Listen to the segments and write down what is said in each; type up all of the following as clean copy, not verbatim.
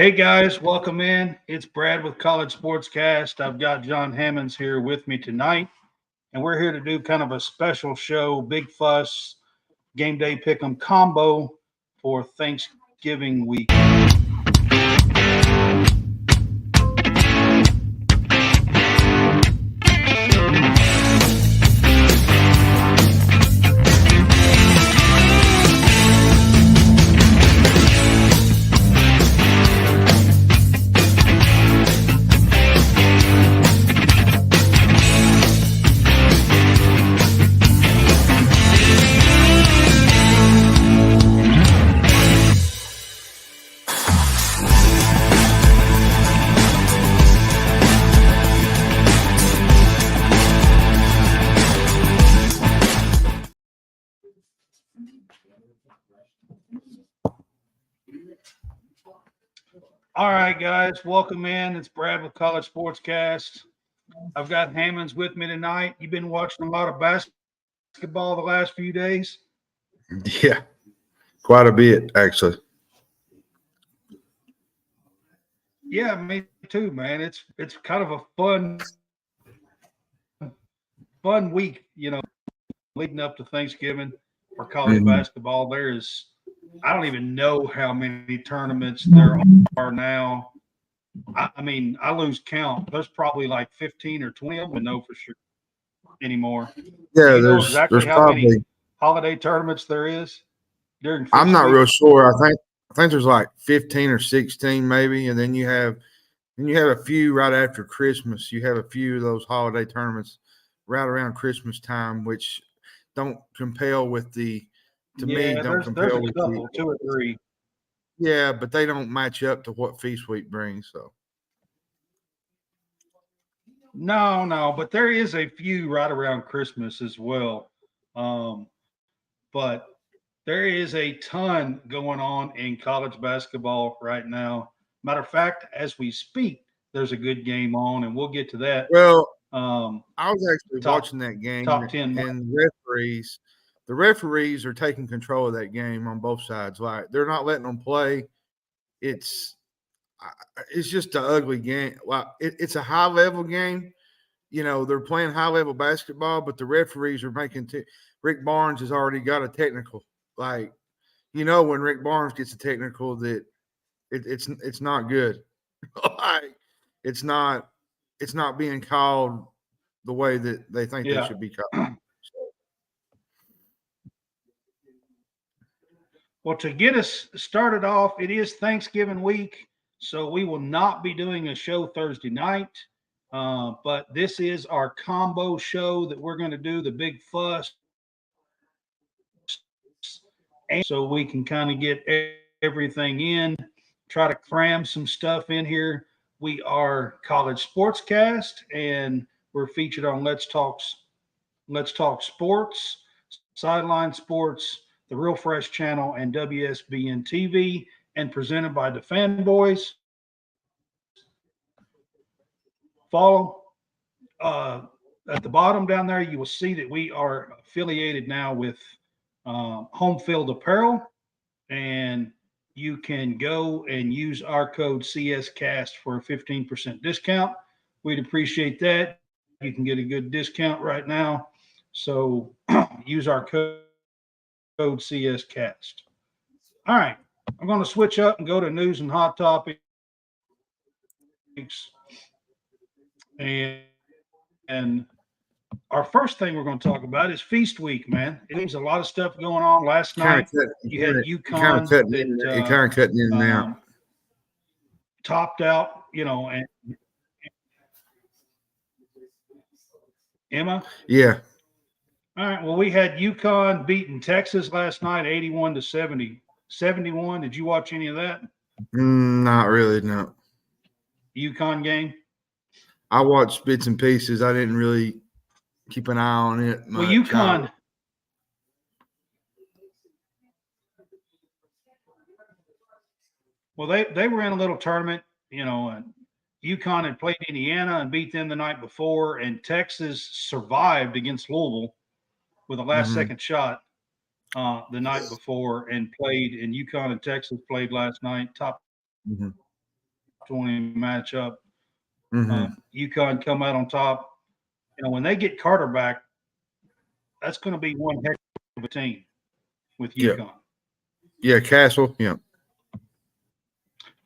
Hey guys, welcome in. It's Brad with College SportsCast. I've got John Hammonds here with me tonight, and we're here to do kind of a special show, Big Fuss Game Day Pick'em combo for Thanksgiving week. All right, guys, welcome in. It's Brad with College Sportscast. I've got Hammonds with me tonight. You've been watching a lot of basketball the last few days? Yeah, quite a bit, actually. Yeah, me too, man. It's kind of a fun week, leading up to Thanksgiving for college basketball. I don't even know how many tournaments there are now. I mean, I lose count. There's probably like 15 or 20 of them. I know for sure anymore. Yeah, Do you know there's exactly how probably many holiday tournaments there is during I'm feast not week? real sure. I think there's like 15 or 16 maybe, and then you have a few right after Christmas. You have a few of those holiday tournaments right around Christmas time, which don't compel with the to me Yeah, don't there's compel a with couple, the 2 or 3. yeah, but they don't match up to what Feast Week brings. So No, but there is a few right around Christmas as well. But there is a ton going on in college basketball right now. Matter of fact, as we speak, there's a good game on, and we'll get to that. well, Um, I was actually top watching that game, top 10. and the referees are taking control of that game on both sides. Like they're not letting them play. It's it's just an ugly game. Like it's a high level game. You know, they're playing high level basketball, but the referees are making. Rick Barnes has already got a technical. Like when Rick Barnes gets a technical, that it's not good. Like it's not being called the way that they think they Yeah. should be called. Well, to get us started off, it is Thanksgiving week, so we will not be doing a show Thursday night. But this is our combo show that we're going to do, the Big Fuss, and so we can kind of get everything in, try to cram some stuff in here. We are College Sportscast, and we're featured on Let's Talk Sports, Sideline Sports, the Real Fresh Channel, and WSBN TV, and presented by the Fanboys. Follow at the bottom down there. You will see that we are affiliated now with Home Field Apparel, and you can go and use our code CSCast for a 15% discount. We'd appreciate that. You can get a good discount right now. So use our code CSCast. All right. I'm going to switch up and go to news and hot topics. And our first thing we're going to talk about is Feast Week, man. It means a lot of stuff going on. Last night, you had UConn It kind of cutting in and out. Topped out, and Emma? Yeah. All right. Well, we had UConn beating Texas last night, 71. Did you watch any of that? Not really, no. UConn game? I watched bits and pieces. I didn't really keep an eye on it much. Well, UConn. Well, they were in a little tournament, and UConn had played Indiana and beat them the night before, and Texas survived against Louisville with a last-second shot the night before and played. And UConn and Texas played last night. 20 matchup. Mm-hmm. UConn come out on top. When they get Carter back, that's going to be one heck of a team with Yeah. UConn. Yeah, Castle. Yeah.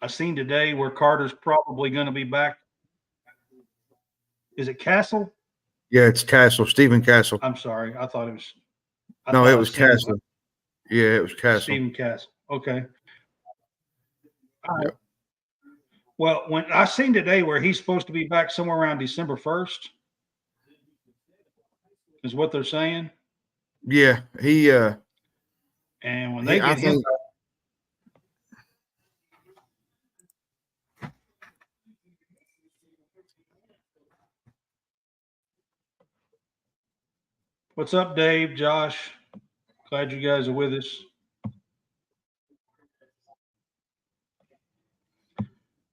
I seen today where Carter's probably going to be back. Is it Castle? Yeah, it's Castle. Stephen Castle. I'm sorry. I thought it was. No, it was Castle. Yeah, it was Castle. Stephen Castle. Okay. All right. Yeah. Well, when I seen today where he's supposed to be back somewhere around December 1st, is what they're saying. Yeah, he. And when they get him, what's up, Dave? Josh, glad you guys are with us.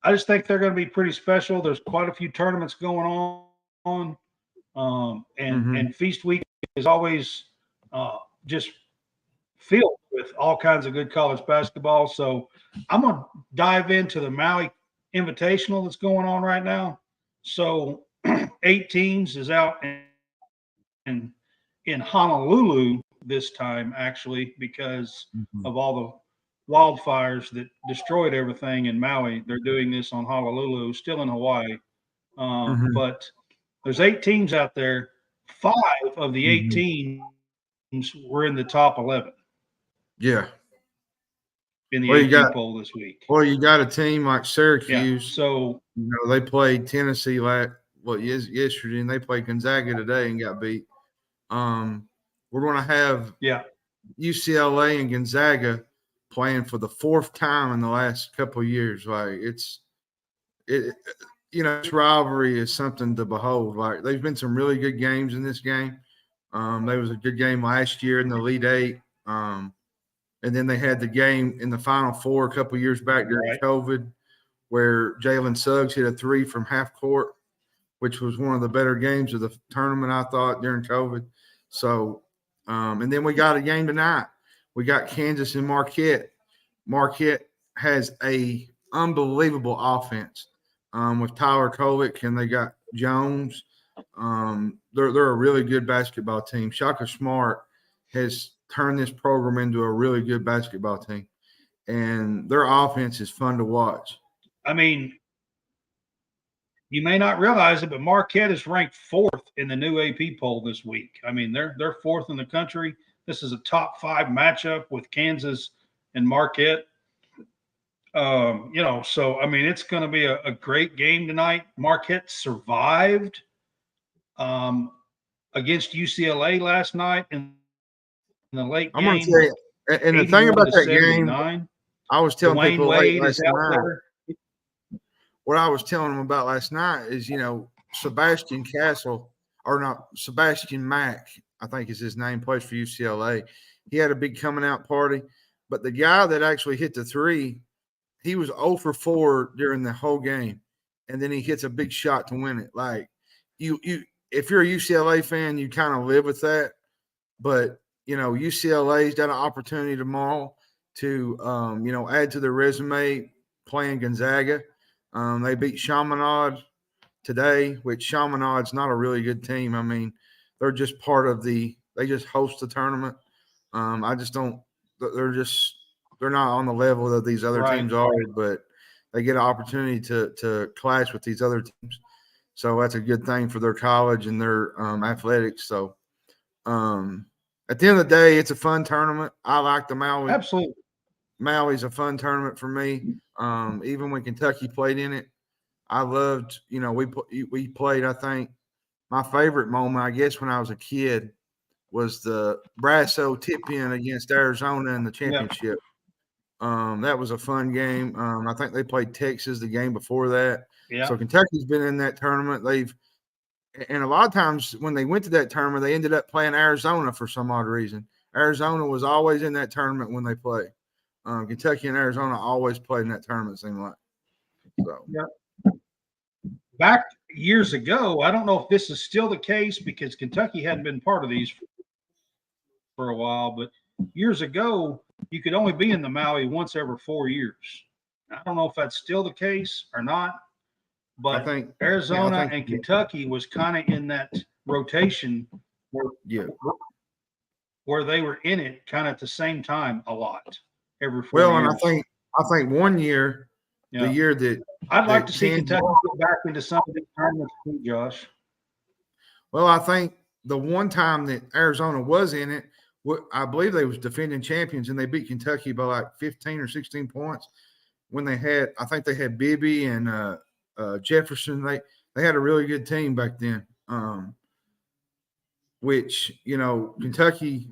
I just think they're going to be pretty special. There's quite a few tournaments going on, and Feast Week is always just filled with all kinds of good college basketball. So I'm going to dive into the Maui Invitational that's going on right now. So 8 teams is out in Honolulu this time, actually, because of all the wildfires that destroyed everything in Maui. They're doing this on Honolulu, still in Hawaii. But there's 8 teams out there. 5 of the 8 teams were in the top 11. Yeah. In the AP poll this week. Well, you got a team like Syracuse. Yeah, so they played Tennessee yesterday, and they played Gonzaga today and got beat. We're going to have UCLA and Gonzaga playing for the 4th time in the last couple of years. Like this rivalry is something to behold. Like there's been some really good games in this game. There was a good game last year in the Elite 8. And then they had the game in the Final Four a couple of years back during COVID where Jalen Suggs hit a 3 from half court, which was one of the better games of the tournament, I thought, during COVID. So, and then we got a game tonight. We got Kansas and Marquette. Marquette has a unbelievable offense with Tyler Kolek, and they got Jones. They're a really good basketball team. Shaka Smart has turned this program into a really good basketball team, and their offense is fun to watch. I mean, you may not realize it, but Marquette is ranked 4th in the new AP poll this week. I mean, they're 4th in the country. This is a top 5 matchup with Kansas and Marquette. So I mean, it's going to be a great game tonight. Marquette survived against UCLA last night in the late game. I'm going to tell you, and the thing about that game, I was telling people last night. What I was telling them about last night is, Sebastian Mack, I think is his name, plays for UCLA. He had a big coming out party, but the guy that actually hit the 3, he was 0 for 4 during the whole game, and then he hits a big shot to win it. Like if you're a UCLA fan, you kind of live with that. But UCLA's got an opportunity tomorrow to add to their resume playing Gonzaga. They beat Chaminade today, which Chaminade's not a really good team. I mean, they're just they just host the tournament. They're not on the level that these other teams are, but they get an opportunity to clash with these other teams. So that's a good thing for their college and their athletics. So at the end of the day, it's a fun tournament. I like the Maui. Absolutely. Maui's a fun tournament for me. Even when Kentucky played in it, I loved, we played, I think, my favorite moment, I guess, when I was a kid was the Brasso tip-in against Arizona in the championship. That was a fun game. I think they played Texas the game before that. Yeah. So Kentucky's been in that tournament. And a lot of times when they went to that tournament, they ended up playing Arizona for some odd reason. Arizona was always in that tournament when they play. Kentucky and Arizona always played in that tournament, it seemed like. So. Yeah. Back years ago, I don't know if this is still the case because Kentucky hadn't been part of these for a while, but years ago, you could only be in the Maui once every 4 years. I don't know if that's still the case or not, I but think Arizona and Kentucky was kind of in that rotation yeah. where they were in it kind of at the same time a lot every 4 Well, years. and I think one year, the year that I'd like to see Kansas, Kentucky get back into some of these tournaments too, Josh. well, I think the one time that Arizona was in it, I believe they was defending champions and they beat Kentucky by like 15 or 16 points. When they had, I think they had Bibby and Jefferson. They had a really good team back then. Which Kentucky,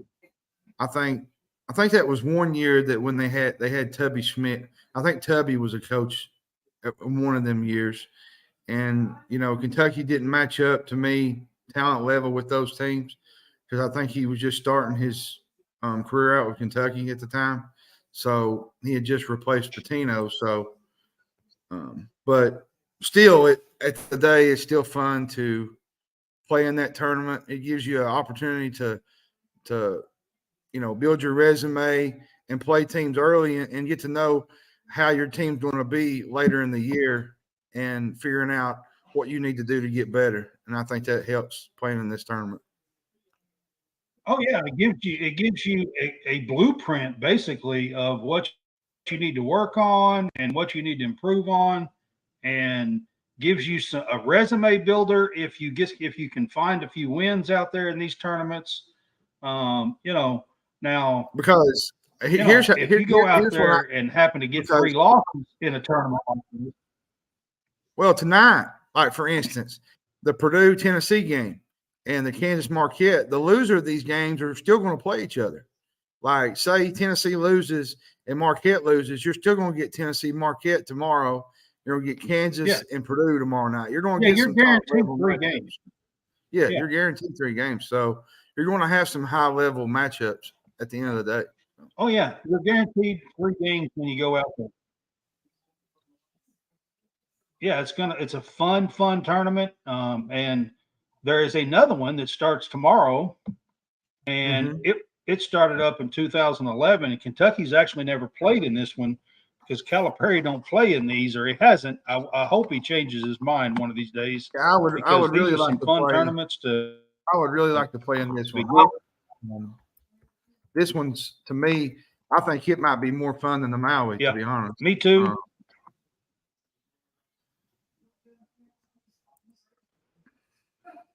I think that was one year that when they had Tubby Schmidt. I think Tubby was a coach at one of them years, and Kentucky didn't match up to me talent level with those teams because I think he was just starting his career out with Kentucky at the time, so he had just replaced Pitino. So, but still, at the day, it's still fun to play in that tournament. It gives you an opportunity to build your resume and play teams early and get to know how your team's going to be later in the year and figuring out what you need to do to get better. And I think that helps playing in this tournament. Oh yeah, it gives you a blueprint basically of what you need to work on and what you need to improve on, and gives you a resume builder if you can find a few wins out there in these tournaments. Now because if you go out there and happen to get 3 losses in a tournament like this. Well, tonight, like for instance, the Purdue Tennessee game and the Kansas Marquette, the loser of these games are still going to play each other. Like, say Tennessee loses and Marquette loses, you're still going to get Tennessee Marquette tomorrow. You're going to get Kansas and Purdue tomorrow night. You're going to get some guaranteed 3 games. Yeah, you're guaranteed 3 games. So you're going to have some high-level matchups at the end of the day. Oh, yeah. You're guaranteed 3 games when you go out there. Yeah, it's a fun tournament. And there is another one that starts tomorrow, and it started up in 2011, and Kentucky's actually never played in this one because Calipari don't play in these, or he hasn't. I hope he changes his mind one of these days. Yeah, I would really like to fun play tournaments to. I would really like to play in this one. This one's, to me, I think it might be more fun than the Maui, to be honest. Me too.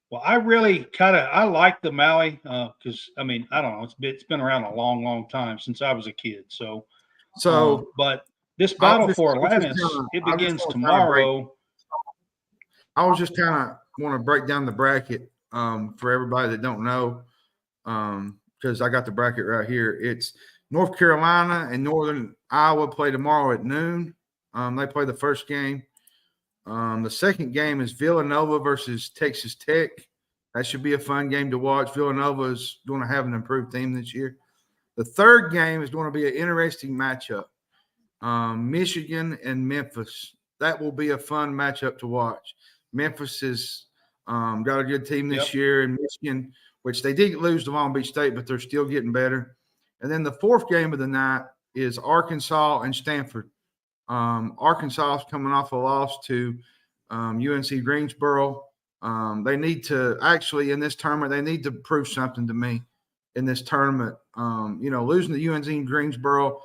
Well, I really I like the Maui because I mean I don't know, it's been around a long time since I was a kid. So but this battle for Atlantis, it begins tomorrow. I was just kind of want to break down the bracket for everybody that don't know because I got the bracket right here. It's North Carolina and Northern Iowa play tomorrow at noon. They play the first game. The second game is Villanova versus Texas Tech. That should be a fun game to watch. Villanova is going to have an improved team this year. The third game is going to be an interesting matchup. Michigan and Memphis. That will be a fun matchup to watch. Memphis has got a good team this year, and Michigan, which they did lose to Long Beach State, but they're still getting better. And then the fourth game of the night is Arkansas and Stanford. Arkansas is coming off a loss to UNC Greensboro. They need to actually in this tournament, they need to prove something to me in this tournament. Losing to UNC Greensboro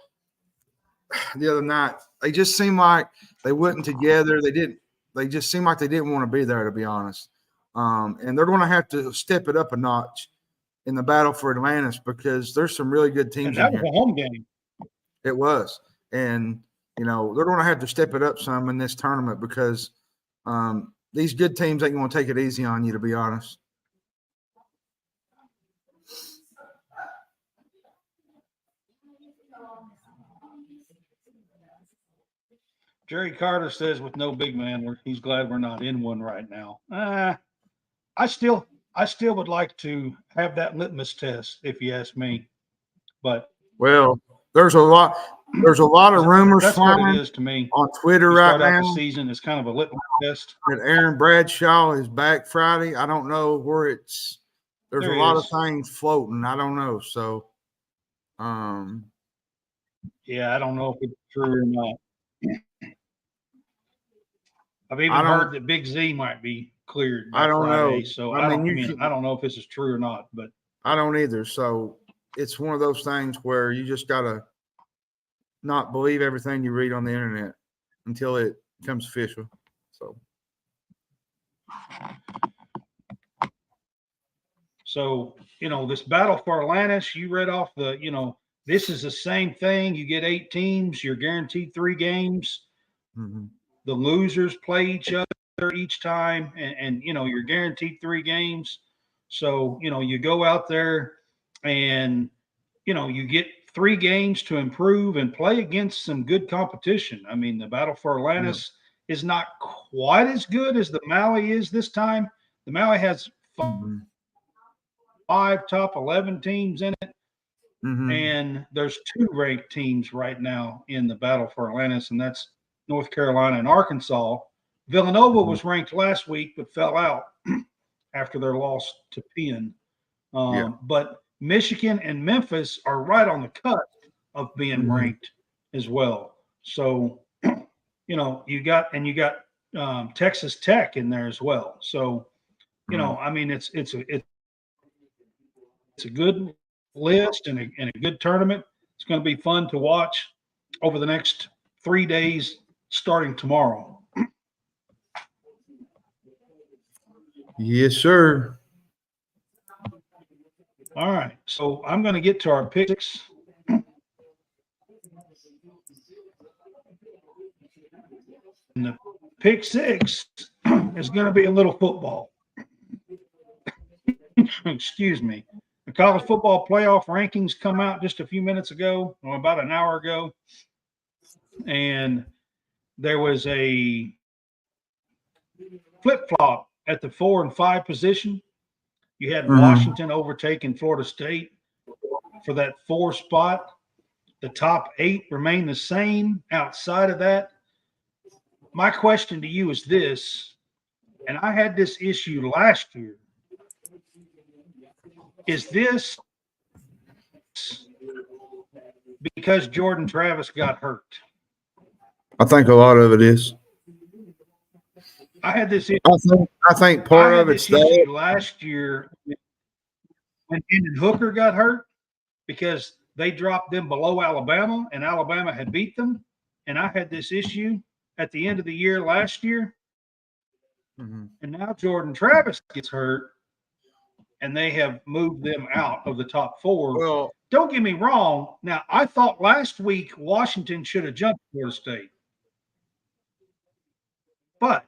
the other night, they just seemed like they wasn't together. They just seemed like they didn't want to be there, to be honest. And they're going to have to step it up a notch in the battle for Atlantis because there's some really good teams in here. That was a home game. It was. And they're going to have to step it up some in this tournament because these good teams ain't going to take it easy on you, to be honest. Jerry Carter says with no big man, he's glad we're not in one right now. I still would like to have that litmus test, if you ask me. But there's a lot of rumors flying what it is to me on Twitter right now. The season is kind of a litmus test. That Aaron Bradshaw is back Friday. I don't know where it's. There's a lot of things floating. I don't know. So, yeah, I don't know if it's true or not. I've even heard that Big Z might be cleared by I don't Friday. know. So I mean, I don't know if this is true or not, but I don't either. So it's one of those things where you just gotta not believe everything you read on the internet until it becomes official. So, this battle for Atlantis, you read off this is the same thing. You get 8 teams, you're guaranteed 3 games. Mm-hmm. The losers play each other each time, and you're guaranteed 3 games. So, you go out there and, you get 3 games to improve and play against some good competition. I mean, the battle for Atlantis is not quite as good as the Maui is this time. The Maui has 5 top 11 teams in it. Mm-hmm. And there's 2 ranked teams right now in the battle for Atlantis, and that's North Carolina and Arkansas. Villanova was ranked last week, but fell out after their loss to Penn. But Michigan and Memphis are right on the cusp of being ranked as well. So, you got Texas Tech in there as well. So, I mean, it's a good list and a good tournament. It's going to be fun to watch over the next 3 days, starting tomorrow. Yes, sir. All right, so I'm going to get to our picks. And the pick 6 is going to be a little football. Excuse me. The college football playoff rankings come out just a few minutes ago, or about an hour ago. And there was a flip-flop at the 4 and 5 position. You had Washington overtaking Florida State for that 4 spot. The top 8 remain the same. Outside of that, my question to you is this, and I had this issue last year. Is this because Jordan Travis got hurt? I think a lot of it is. I had this issue. I think part of it's that last year when Hendon Hooker got hurt because they dropped them below Alabama and Alabama had beat them. And I had this issue at the end of the year last year. And now Jordan Travis gets hurt and they have moved them out of the top 4. Well, don't get me wrong. Now, I thought last week Washington should have jumped Florida State. But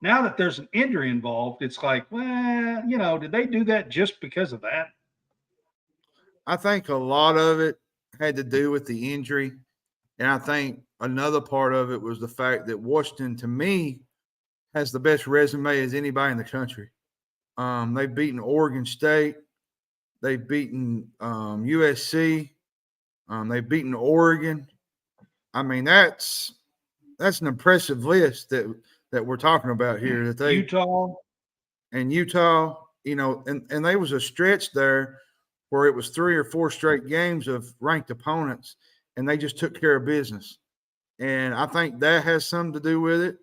now that there's an injury involved, it's like, well, did they do that just because of that? I think a lot of it had to do with the injury. And I think another part of it was the fact that Washington, to me, has the best resume as anybody in the country. They've beaten Oregon State. They've beaten USC. They've beaten Oregon. I mean, that's an impressive list that we're talking about here. That they Utah, and there was a stretch there where it was 3 or 4 straight games of ranked opponents, and they just took care of business. And I think that has something to do with it.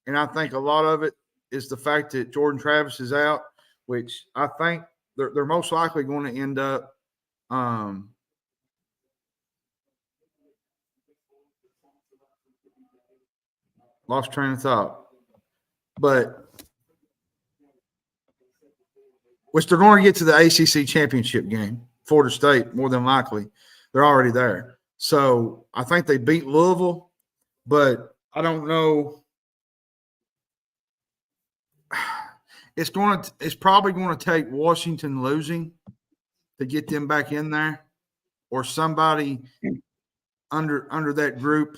And I think a lot of it is the fact that Jordan Travis is out, which I think they're most likely going to end up lost train of thought. But which they're going to get to the ACC championship game, Florida State, more than likely. They're already there. So I think they beat Louisville, but I don't know. It's probably going to take Washington losing to get them back in there, or somebody under that group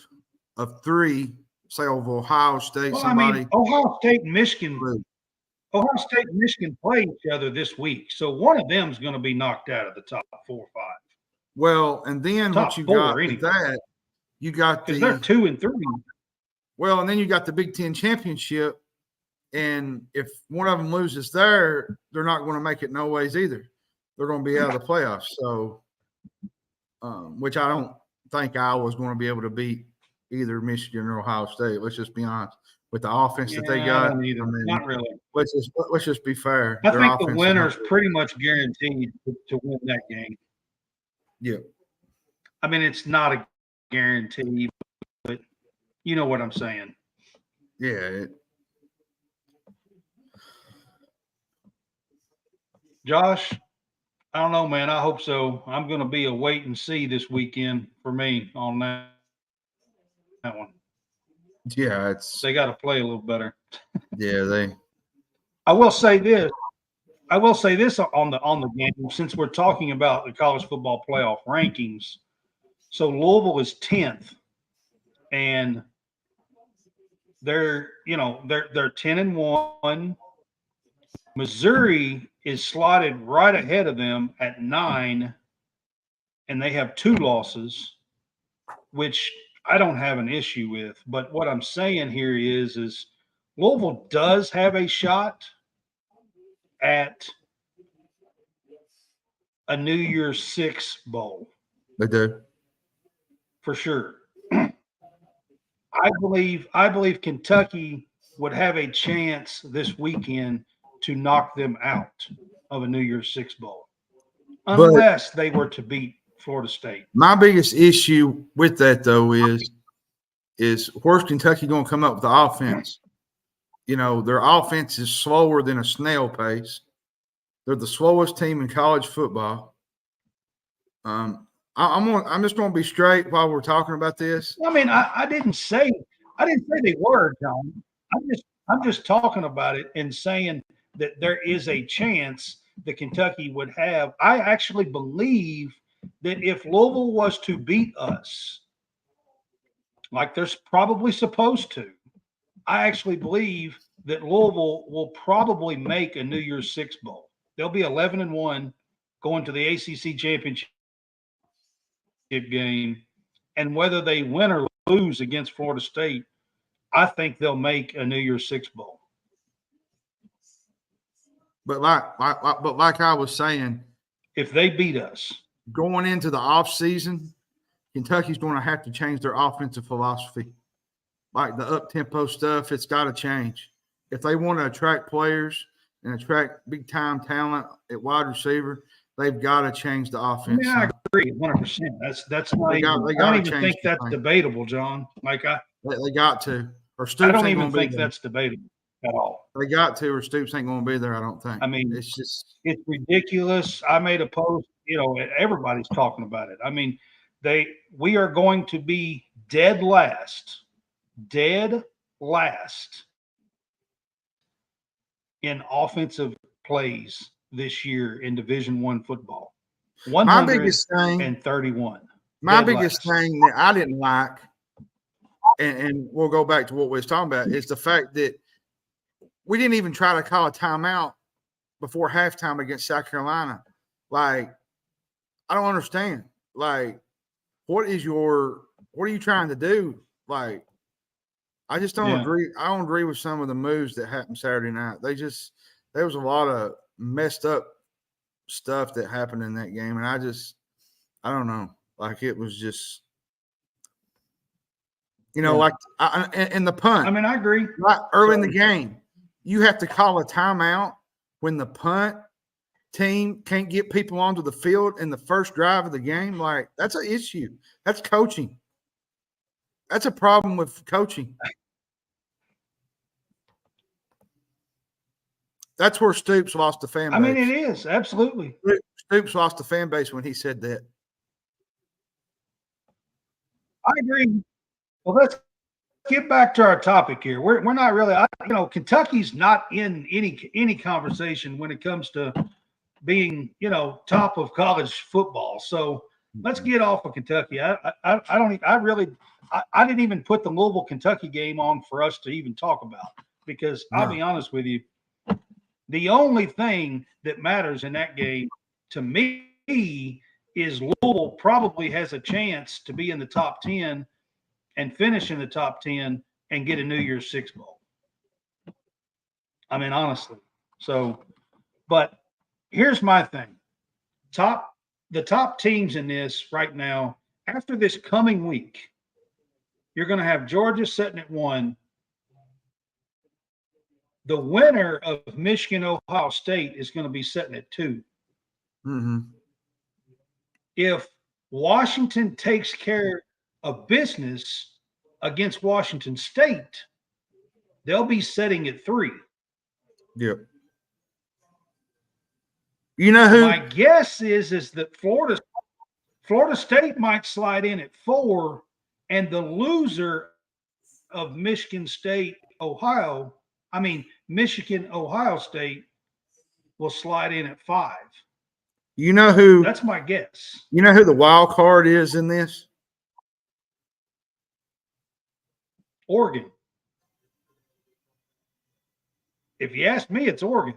of 3, say of Ohio State. Ohio State and Michigan. Ohio State and Michigan play each other this week, so one of them is going to be knocked out of the top 4 or 5. Well, and then top what you 4, got anyway. with that, you got because they're 2 and 3. Well, and then you got the Big Ten championship, and if one of them loses there, they're not going to make it no ways either. They're going to be out of the playoffs. So, which I don't think Iowa's going to be able to beat either Michigan or Ohio State. Let's just be honest. with the offense that they Yeah, got. I don't either. Not really. Let's just be fair. I Their think the offense is winner's not- pretty much guaranteed to win that game. Yeah. I mean, it's not a guarantee, but you know what I'm saying. Yeah. Josh, I don't know, man. I hope so. I'm going to be a wait and see this weekend for me on that one. Yeah, it's They got to play a little better. they I will say this. I will say this on the game, since we're talking about the college football playoff rankings. So Louisville is 10th, and they're 10-1. Missouri is slotted right ahead of them at 9, and they have 2 losses, which I don't have an issue with. But what I'm saying here is Louisville does have a shot at a New Year's Six bowl do. for sure. I believe Kentucky would have a chance this weekend to knock them out of a New Year's Six bowl, unless they were to beat Florida State. My biggest issue with that though is where's Kentucky going to come up with the offense? You know, their offense is slower than a snail pace. They're the slowest team in college football. I'm just going to be straight while we're talking about this. I mean, I didn't say they were, John. I'm just talking about it and saying that there is a chance that Kentucky would have. I actually believe that if Louisville was to beat us, like they're probably supposed to, I actually believe that Louisville will probably make a New Year's Six bowl. They'll be 11-1 going to the ACC championship game, and whether they win or lose against Florida State, I think they'll make a New Year's Six bowl. But like I was saying, if they beat us going into the offseason, Kentucky's going to have to change their offensive philosophy. Like the up-tempo stuff, it's got to change. If they want to attract players and attract big-time talent at wide receiver, they've got to change the offense. Yeah, I agree 100%. That's not even, I don't even think that's debatable, John. Like they got to. Or Stoops I don't even think that's debatable at all. They got to, or Stoops ain't going to be there, I don't think. I mean, it's ridiculous. I made a post, everybody's talking about it. I mean, we are going to be dead last in offensive plays this year in Division I football. My biggest thing and 31. My biggest thing that I didn't like, and we'll go back to what we was talking about, is the fact that we didn't even try to call a timeout before halftime against South Carolina. Like, I don't understand. Like, what are you trying to do? Like, I just don't agree. I don't agree with some of the moves that happened Saturday night. There was a lot of messed up stuff that happened in that game. And I don't know. Like, it was just, like and the punt. I mean, I agree. Right early in the game, you have to call a timeout when the punt team can't get people onto the field in the first drive of the game. Like, that's an issue. That's coaching. That's a problem with coaching. That's where Stoops lost the fan base. I mean, it is. Absolutely. Stoops lost the fan base when he said that. I agree. Well, let's get back to our topic here. We're not really, Kentucky's not in any conversation when it comes to being, top of college football. So let's get off of Kentucky. I didn't even put the Louisville Kentucky game on for us to even talk about, because I'll be honest with you, the only thing that matters in that game to me is Louisville probably has a chance to be in the top 10 and finish in the top 10 and get a New Year's Six bowl. I mean, honestly. So, but here's my thing. The top teams in this right now, after this coming week, you're going to have Georgia sitting at 1, The winner of Michigan Ohio State is going to be sitting at 2. Mm-hmm. If Washington takes care of business against Washington State, they'll be sitting at 3. Yep. You know who? My guess is that Florida State might slide in at 4, and the loser of Michigan Ohio State will slide in at 5. You know who? That's my guess. You know who the wild card is in this? Oregon. If you ask me, it's Oregon.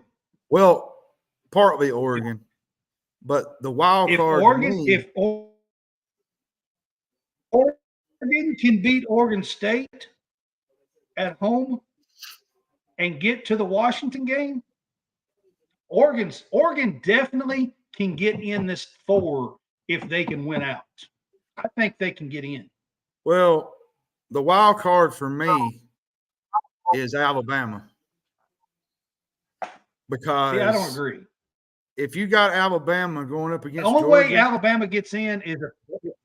Well, partly Oregon, but the wild card. If Oregon can beat Oregon State at home and get to the Washington game, Oregon definitely can get in this 4 if they can win out. I think they can get in. Well, the wild card for me is Alabama. Because I don't agree. If you got Alabama going up against the only Georgia, way Alabama gets in is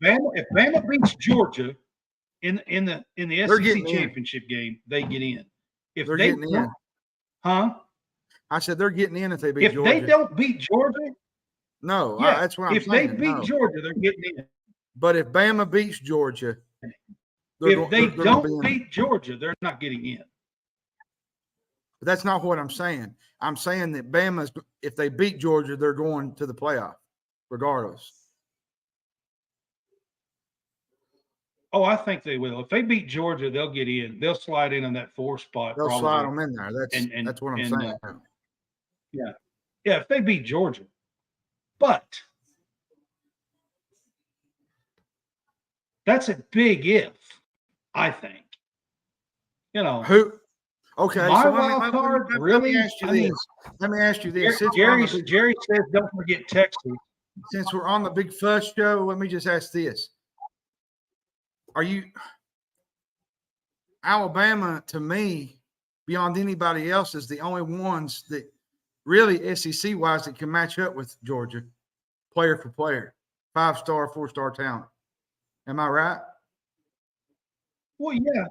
if Bama beats Georgia in the SEC championship game, they get in. If they're they getting in. Huh? I said they're getting in if they beat Georgia. If they don't beat Georgia, no, yeah, that's what I'm saying. If they beat Georgia, they're getting in. But if Bama beats Georgia, if they don't beat Georgia, they're not getting in. But that's not what I'm saying. I'm saying that Bama's, if they beat Georgia, they're going to the playoff, regardless. Oh, I think they will. If they beat Georgia, they'll get in. They'll slide in on that 4 spot. They'll slide them in there. That's what I'm saying. Yeah. If they beat Georgia. But that's a big if, I think. Who? Okay, my wild card, really? Let me ask you this. Jerry says don't forget Texas. Since we're on the Big Fuss show, let me just ask this. Alabama, to me, beyond anybody else, is the only ones that really SEC-wise that can match up with Georgia, player for player, 5-star, 4-star talent. Am I right? Well, yeah.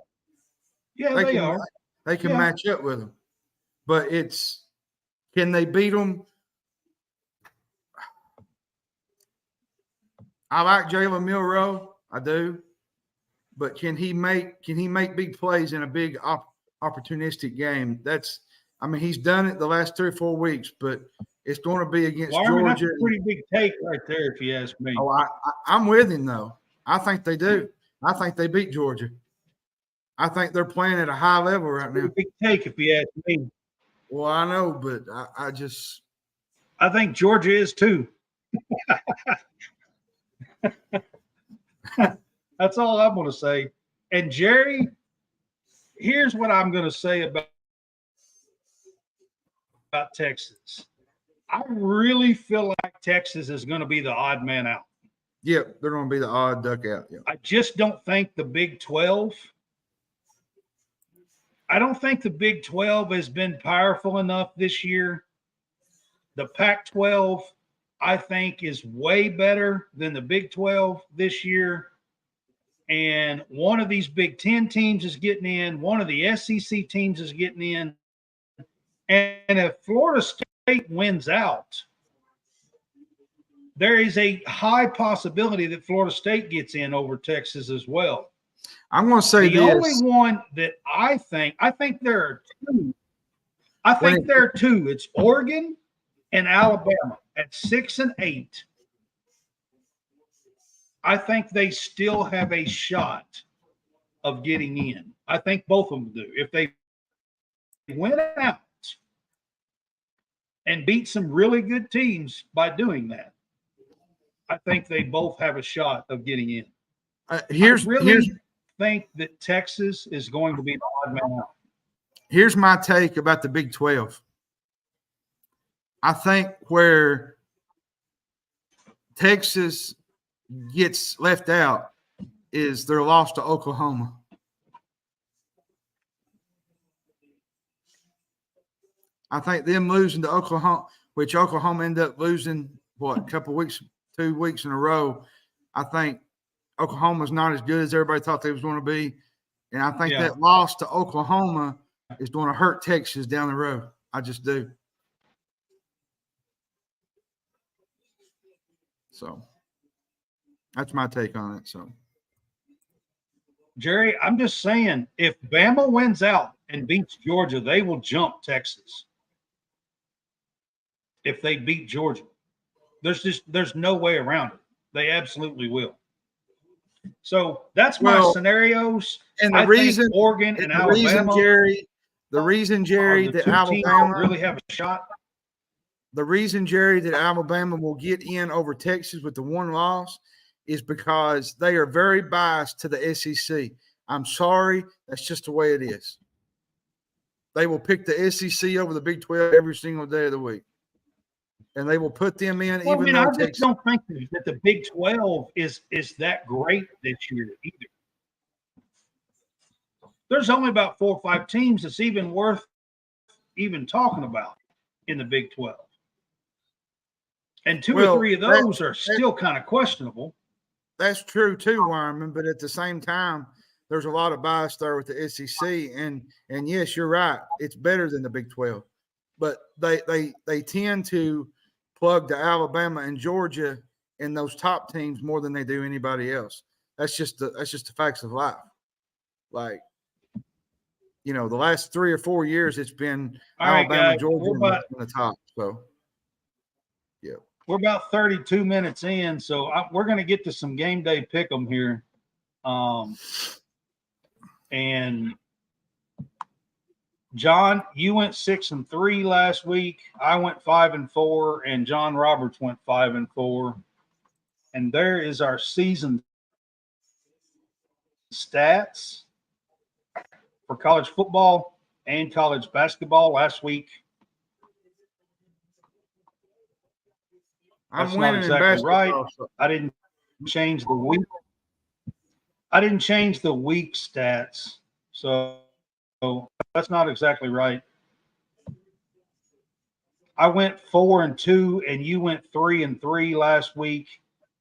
Yeah, they are. They can match up with them. But can they beat them? I like Jalen Milroe. I do. But can he make big plays in a big opportunistic game? He's done it the last 3 or 4 weeks, but it's going to be against Georgia. That's a pretty big take right there, if you ask me. Oh, I'm with him, though. I think they do. I think they beat Georgia. I think they're playing at a high level right now. Big take, if you ask me. Well, I know, but I think Georgia is too. That's all I'm going to say. And Jerry, here's what I'm going to say about Texas. I really feel like Texas is going to be the odd man out. Yep, they're going to be the odd duck out. Yep. I just don't think the Big 12 – I don't think the Big 12 has been powerful enough this year. The Pac-12, I think, is way better than the Big 12 this year. And one of these Big 10 teams is getting in. One of the SEC teams is getting in. And if Florida State wins out, there is a high possibility that Florida State gets in over Texas as well. I'm going to say the only one that I think there are 2. I think there are 2. It's Oregon and Alabama at 6 and 8. I think they still have a shot of getting in. I think both of them do. If they win out and beat some really good teams by doing that, I think they both have a shot of getting in. Here's think that Texas is going to be the odd man out. Here's my take about the Big 12. I think where Texas gets left out is their loss to Oklahoma. I think them losing to Oklahoma, which Oklahoma ended up losing, a couple weeks, 2 weeks in a row. I think Oklahoma's not as good as everybody thought they was going to be. And I think that loss to Oklahoma is going to hurt Texas down the road. I just do. So that's my take on it. So, Jerry, I'm just saying, if Bama wins out and beats Georgia, they will jump Texas. If they beat Georgia, there's no way around it. They absolutely will. So that's my scenarios. And the reason Oregon and Alabama, the reason, Jerry, that Alabama really have a shot. The reason, Jerry, that Alabama will get in over Texas with the one loss is because they are very biased to the SEC. I'm sorry, that's just the way it is. They will pick the SEC over the Big 12 every single day of the week. And they will put them in I just don't think that the Big 12 is that great this year either. There's only about 4 or 5 teams that's even worth even talking about in the Big 12. And 2 or 3 of those are still kind of questionable. That's true too, Wyman. But at the same time, there's a lot of bias there with the SEC. And yes, you're right. It's better than the Big 12. But they tend to plug to Alabama and Georgia and those top teams more than they do anybody else. That's just the facts of life. Like, the last 3 or 4 years, it's been Alabama, Georgia on the top. So, yeah. We're about 32 minutes in, so we're going to get to some game day pick'em here. And John, you went 6-3 last week. I went 5-4, and John Roberts went 5-4. And there is our season stats for college football and college basketball last week. That's not exactly right. I didn't change the week. I didn't change the week stats, so that's not exactly right. I went 4-2, and you went 3-3 last week.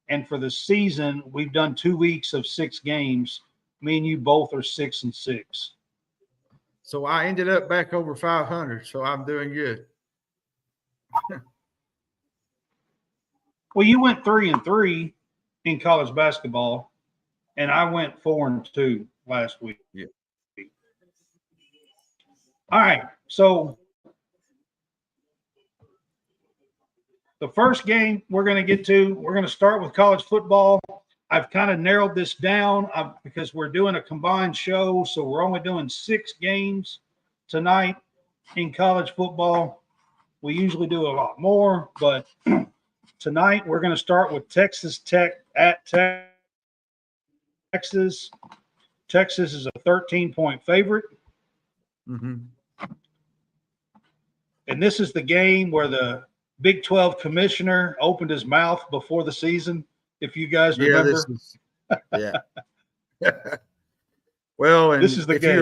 And for the season, we've done 2 weeks of 6 games. Me and you both are 6-6. So I ended up back over 500. So I'm doing good. Well, you went 3-3 in college basketball, and I went 4-2 last week. Yeah. All right. So the first game we're going to get to, we're going to start with college football. I've kind of narrowed this down because we're doing a combined show, so we're only doing 6 games tonight in college football. We usually do a lot more, but tonight we're going to start with Texas Tech at Texas. Texas is a 13-point favorite. Mm-hmm. And this is the game where the Big 12 commissioner opened his mouth before the season, if you guys remember. Well, and this is the if game.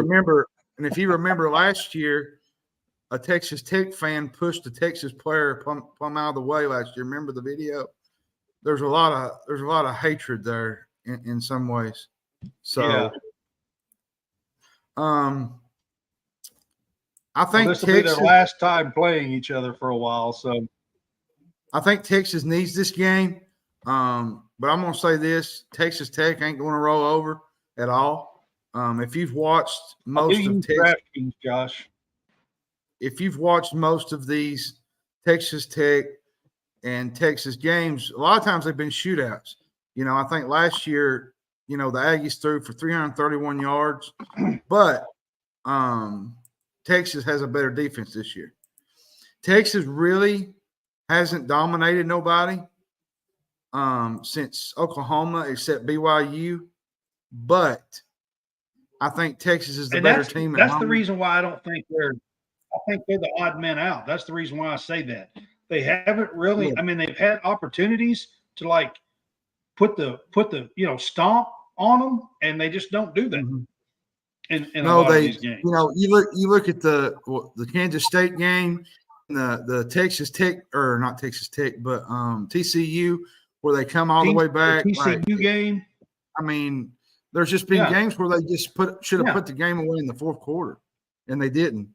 if you remember last year, a Texas Tech fan pushed a Texas player plumb out of the way last year. Remember the video? There's a lot of hatred there in some ways. So, I think this will be their last time playing each other for a while. So, I think Texas needs this game. But I'm going to say this: Texas Tech ain't going to roll over at all. If you've watched most of DraftKings, Josh. If you've watched most of these Texas Tech and Texas games, a lot of times they've been shootouts. I think last year, the Aggies threw for 331 yards, but Texas has a better defense this year. Texas really hasn't dominated nobody since Oklahoma, except BYU, but I think Texas is the better team. That's the reason why I don't think they're – I think they're the odd men out. That's the reason why I say that. They haven't really – I mean, they've had opportunities to, like, put the stomp on them, and they just don't do that. Mm-hmm. in a No, lot of they, these games. you look at the Kansas State game, and the Texas Tech, or not Texas Tech, but TCU, where they come all the way back. The TCU game. I mean, there's just been games where they just should have put the game away in the fourth quarter, and they didn't.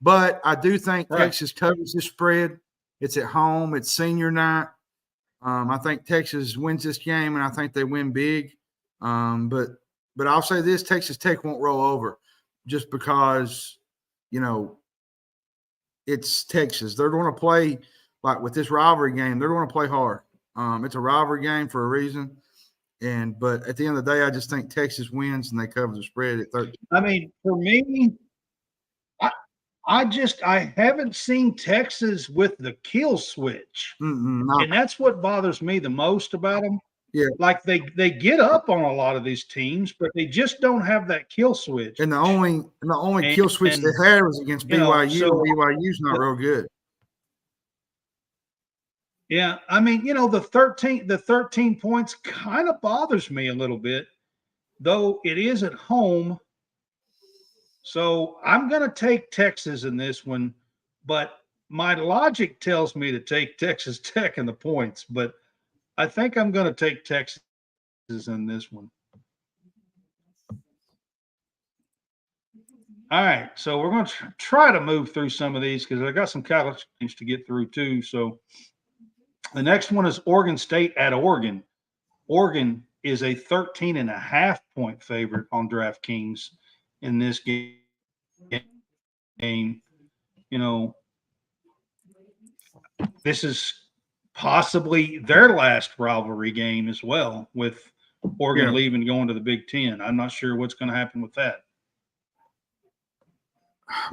But I do think Texas covers the spread. It's at home. It's senior night. I think Texas wins this game, and I think they win big. But I'll say this: Texas Tech won't roll over, just because it's Texas. They're going to play like with this rivalry game. They're going to play hard. It's a rivalry game for a reason. But at the end of the day, I just think Texas wins and they cover the spread at 13. I mean, for me, I haven't seen Texas with the kill switch, and that's what bothers me the most about them. Yeah, like they get up on a lot of these teams, but they just don't have that kill switch. And the only kill switch they had was against BYU. BYU's not real good. Yeah, I mean, the 13 points kind of bothers me a little bit, though it is at home. So I'm going to take Texas in this one, but my logic tells me to take Texas Tech in the points, but I think I'm going to take Texas in this one. All right, so we're going to try to move through some of these because I got some college games to get through too. So the next one is Oregon State at Oregon. Oregon is a 13.5-point favorite on DraftKings in this game. This is possibly their last rivalry game as well, with Oregon leaving, going to the Big Ten. I'm not sure what's going to happen with that.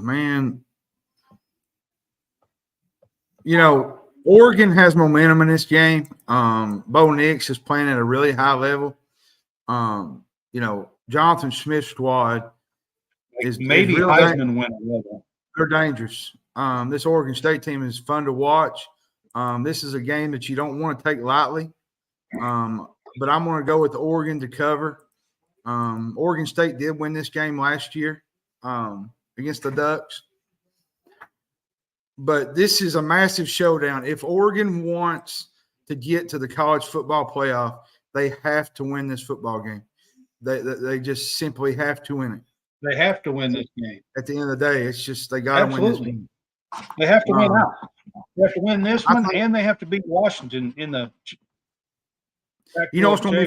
Man, Oregon has momentum in this game. Bo Nix is playing at a really high level. Jonathan Smith's squad is maybe real Heisman winner level. They're dangerous. This Oregon State team is fun to watch. This is a game that you don't want to take lightly. But I'm going to go with Oregon to cover. Oregon State did win this game last year against the Ducks. But this is a massive showdown. If Oregon wants to get to the college football playoff, they have to win this football game. They just simply have to win it. They have to win this game. At the end of the day, it's just they got to win this game. They have to win out. They have to win this one, and they have to beat Washington in the. What's going to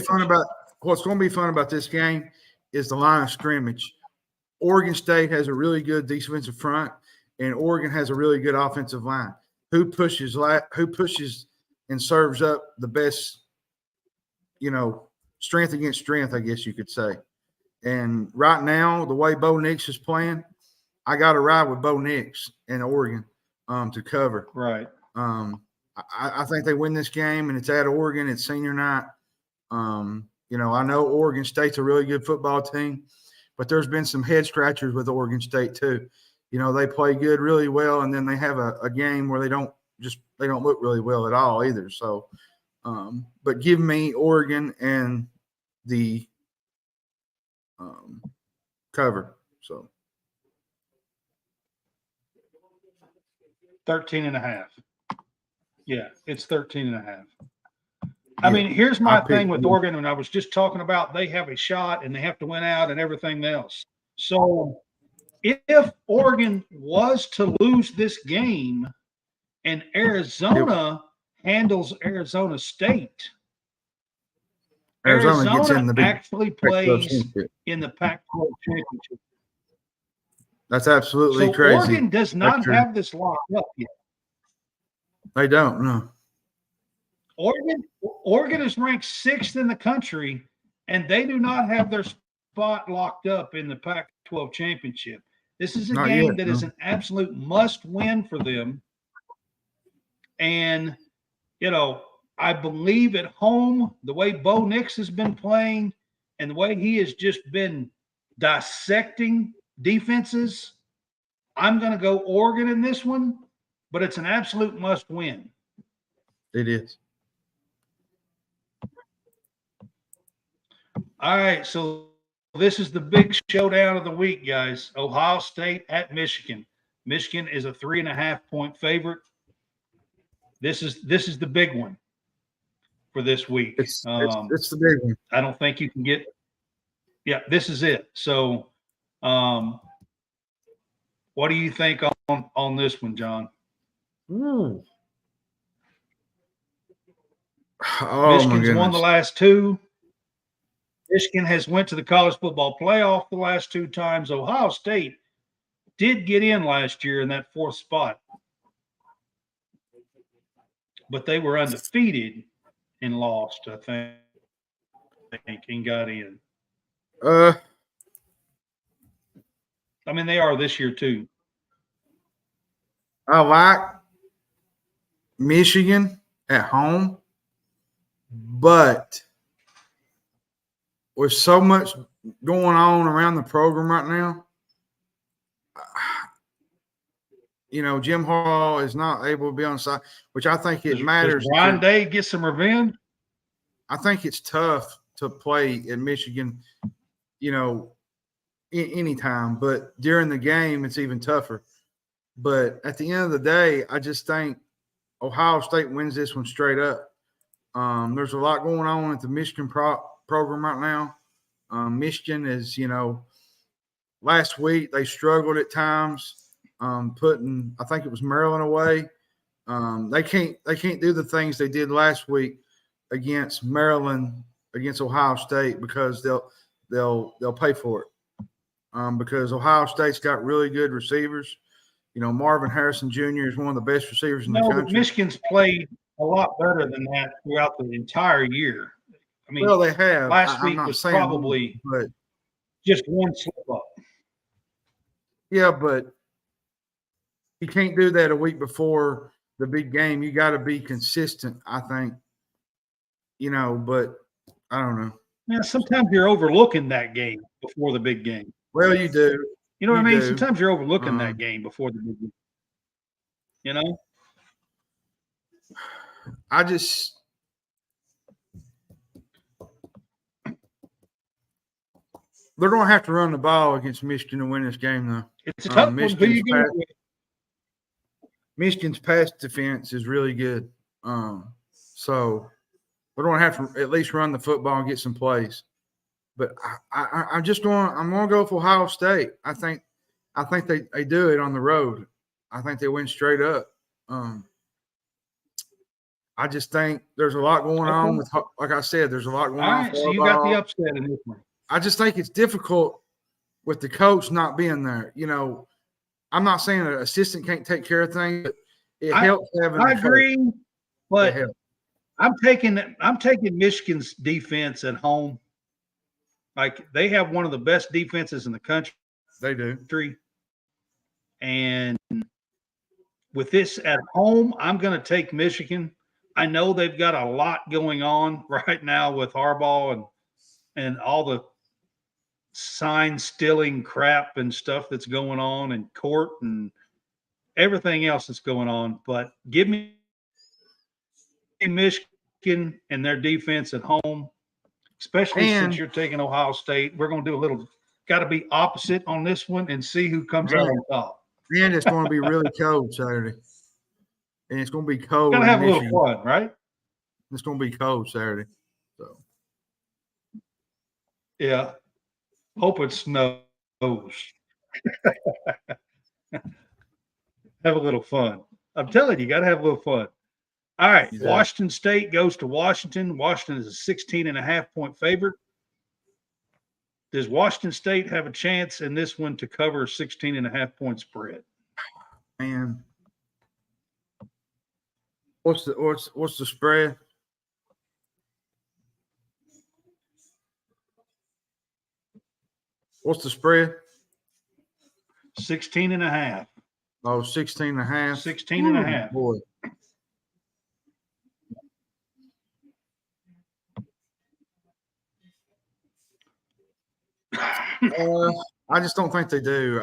be fun about this game is the line of scrimmage. Oregon State has a really good defensive front, and Oregon has a really good offensive line. Who pushes and serves up the best, strength against strength, I guess you could say. And right now, the way Bo Nix is playing, I got to ride with Bo Nix in Oregon to cover. Right. I think they win this game, and it's at Oregon. It's senior night. I know Oregon State's a really good football team, but there's been some head scratchers with Oregon State too. They play good really well, and then they have a game where they don't look really well at all either. So, but give me Oregon and the cover. So 13.5. Yeah, it's 13.5. I mean, here's my thing with Oregon, and I was just talking about they have a shot and they have to win out and everything else. So if Oregon was to lose this game and Arizona handles Arizona State, Arizona gets in the actually plays in the Pac-12 championship. That's absolutely crazy. Oregon does not have this locked up yet. They don't, no. Oregon is ranked 6th in the country, and they do not have their spot locked up in the Pac-12 championship. This is a game that is an absolute must-win for them. And, I believe at home, the way Bo Nix has been playing and the way he has just been dissecting defenses, I'm going to go Oregon in this one, but it's an absolute must-win. It is. All right, so this is the big showdown of the week, guys. Ohio State at Michigan. Michigan is a 3.5-point favorite. This is the big one for this week. It's the big one. I don't think you can get. Yeah, this is it. So, what do you think on this one, John? Ooh. Oh, Michigan's won the last two. Michigan has went to the college football playoff the last two times. Ohio State did get in last year in that fourth spot, but they were undefeated and lost, I think, and got in. I mean, they are this year too. I like Michigan at home, but with so much going on around the program right now, Jim Harbaugh is not able to be on side, which I think it matters. Does GameDay get some revenge? I think it's tough to play in Michigan, anytime, but during the game, it's even tougher. But at the end of the day, I just think Ohio State wins this one straight up. There's a lot going on at the Michigan program right now. Michigan is, last week they struggled at times, putting, I think it was Maryland away. They can't do the things they did last week against Maryland, against Ohio State, because they'll pay for it. Because Ohio State's got really good receivers. Marvin Harrison Jr. is one of the best receivers in the country. Michigan's played a lot better than that throughout the entire year. I mean, well, they have. Last week was probably just one slip up. Yeah, but you can't do that a week before the big game. You got to be consistent, I think. But I don't know. Yeah, sometimes you're overlooking that game before the big game. Well, you do. You know what I mean? Sometimes you're overlooking that game before the big game. I just – they're going to have to run the ball against Michigan to win this game, though. It's a tough one. Who you going with? Michigan's pass defense is really good. So we're going to have to at least run the football and get some plays. But I'm going to go for Ohio State. I think they do it on the road. I think they win straight up. I just think there's a lot going on with, like I said, there's a lot going on. All right, so you got the upset in this one. I just think it's difficult with the coach not being there. I'm not saying an assistant can't take care of things, but it helps having. I agree, but I'm taking Michigan's defense at home. Like, they have one of the best defenses in the country. They do. And with this at home, I'm going to take Michigan. I know they've got a lot going on right now with Harbaugh and all the sign-stealing crap and stuff that's going on in court and everything else that's going on. But give me Michigan and their defense at home. Especially since you're taking Ohio State. We're going to do got to be opposite on this one and see who comes out on top. And it's going to be really cold Saturday. And it's going to be cold. Got to have a little fun, right? It's going to be cold Saturday. So, yeah. Hope it snows. Have a little fun. I'm telling you, got to have a little fun. All right, exactly. Washington State goes to Washington. Washington is a 16.5-point favorite. Does Washington State have a chance in this one to cover a 16.5-point spread? Man, what's the spread? What's the spread? 16.5. Oh, 16.5. 16.5. Boy. I just don't think they do.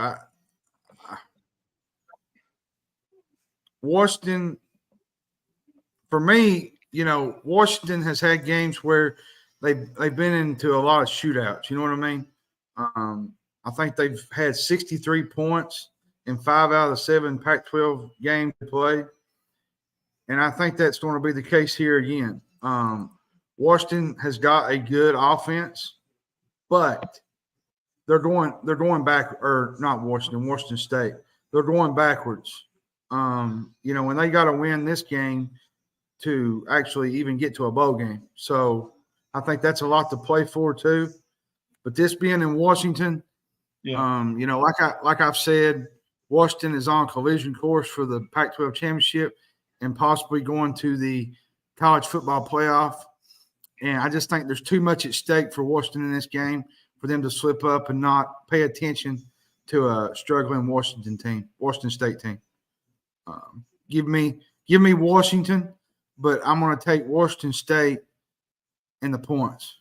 Washington, for me, Washington has had games where they've been into a lot of shootouts. You know what I mean? I think they've had 63 points in 5 out of the 7 Pac-12 games they played. And I think that's going to be the case here again. Washington has got a good offense, but they're going back, or not Washington State. They're going backwards. When they got to win this game to actually even get to a bowl game. So I think that's a lot to play for too. But this being in Washington, like I've said, Washington is on collision course for the Pac-12 championship and possibly going to the college football playoff. And I just think there's too much at stake for Washington in this game for them to slip up and not pay attention to a struggling Washington State team. Give me Washington, but I'm going to take Washington State in the points.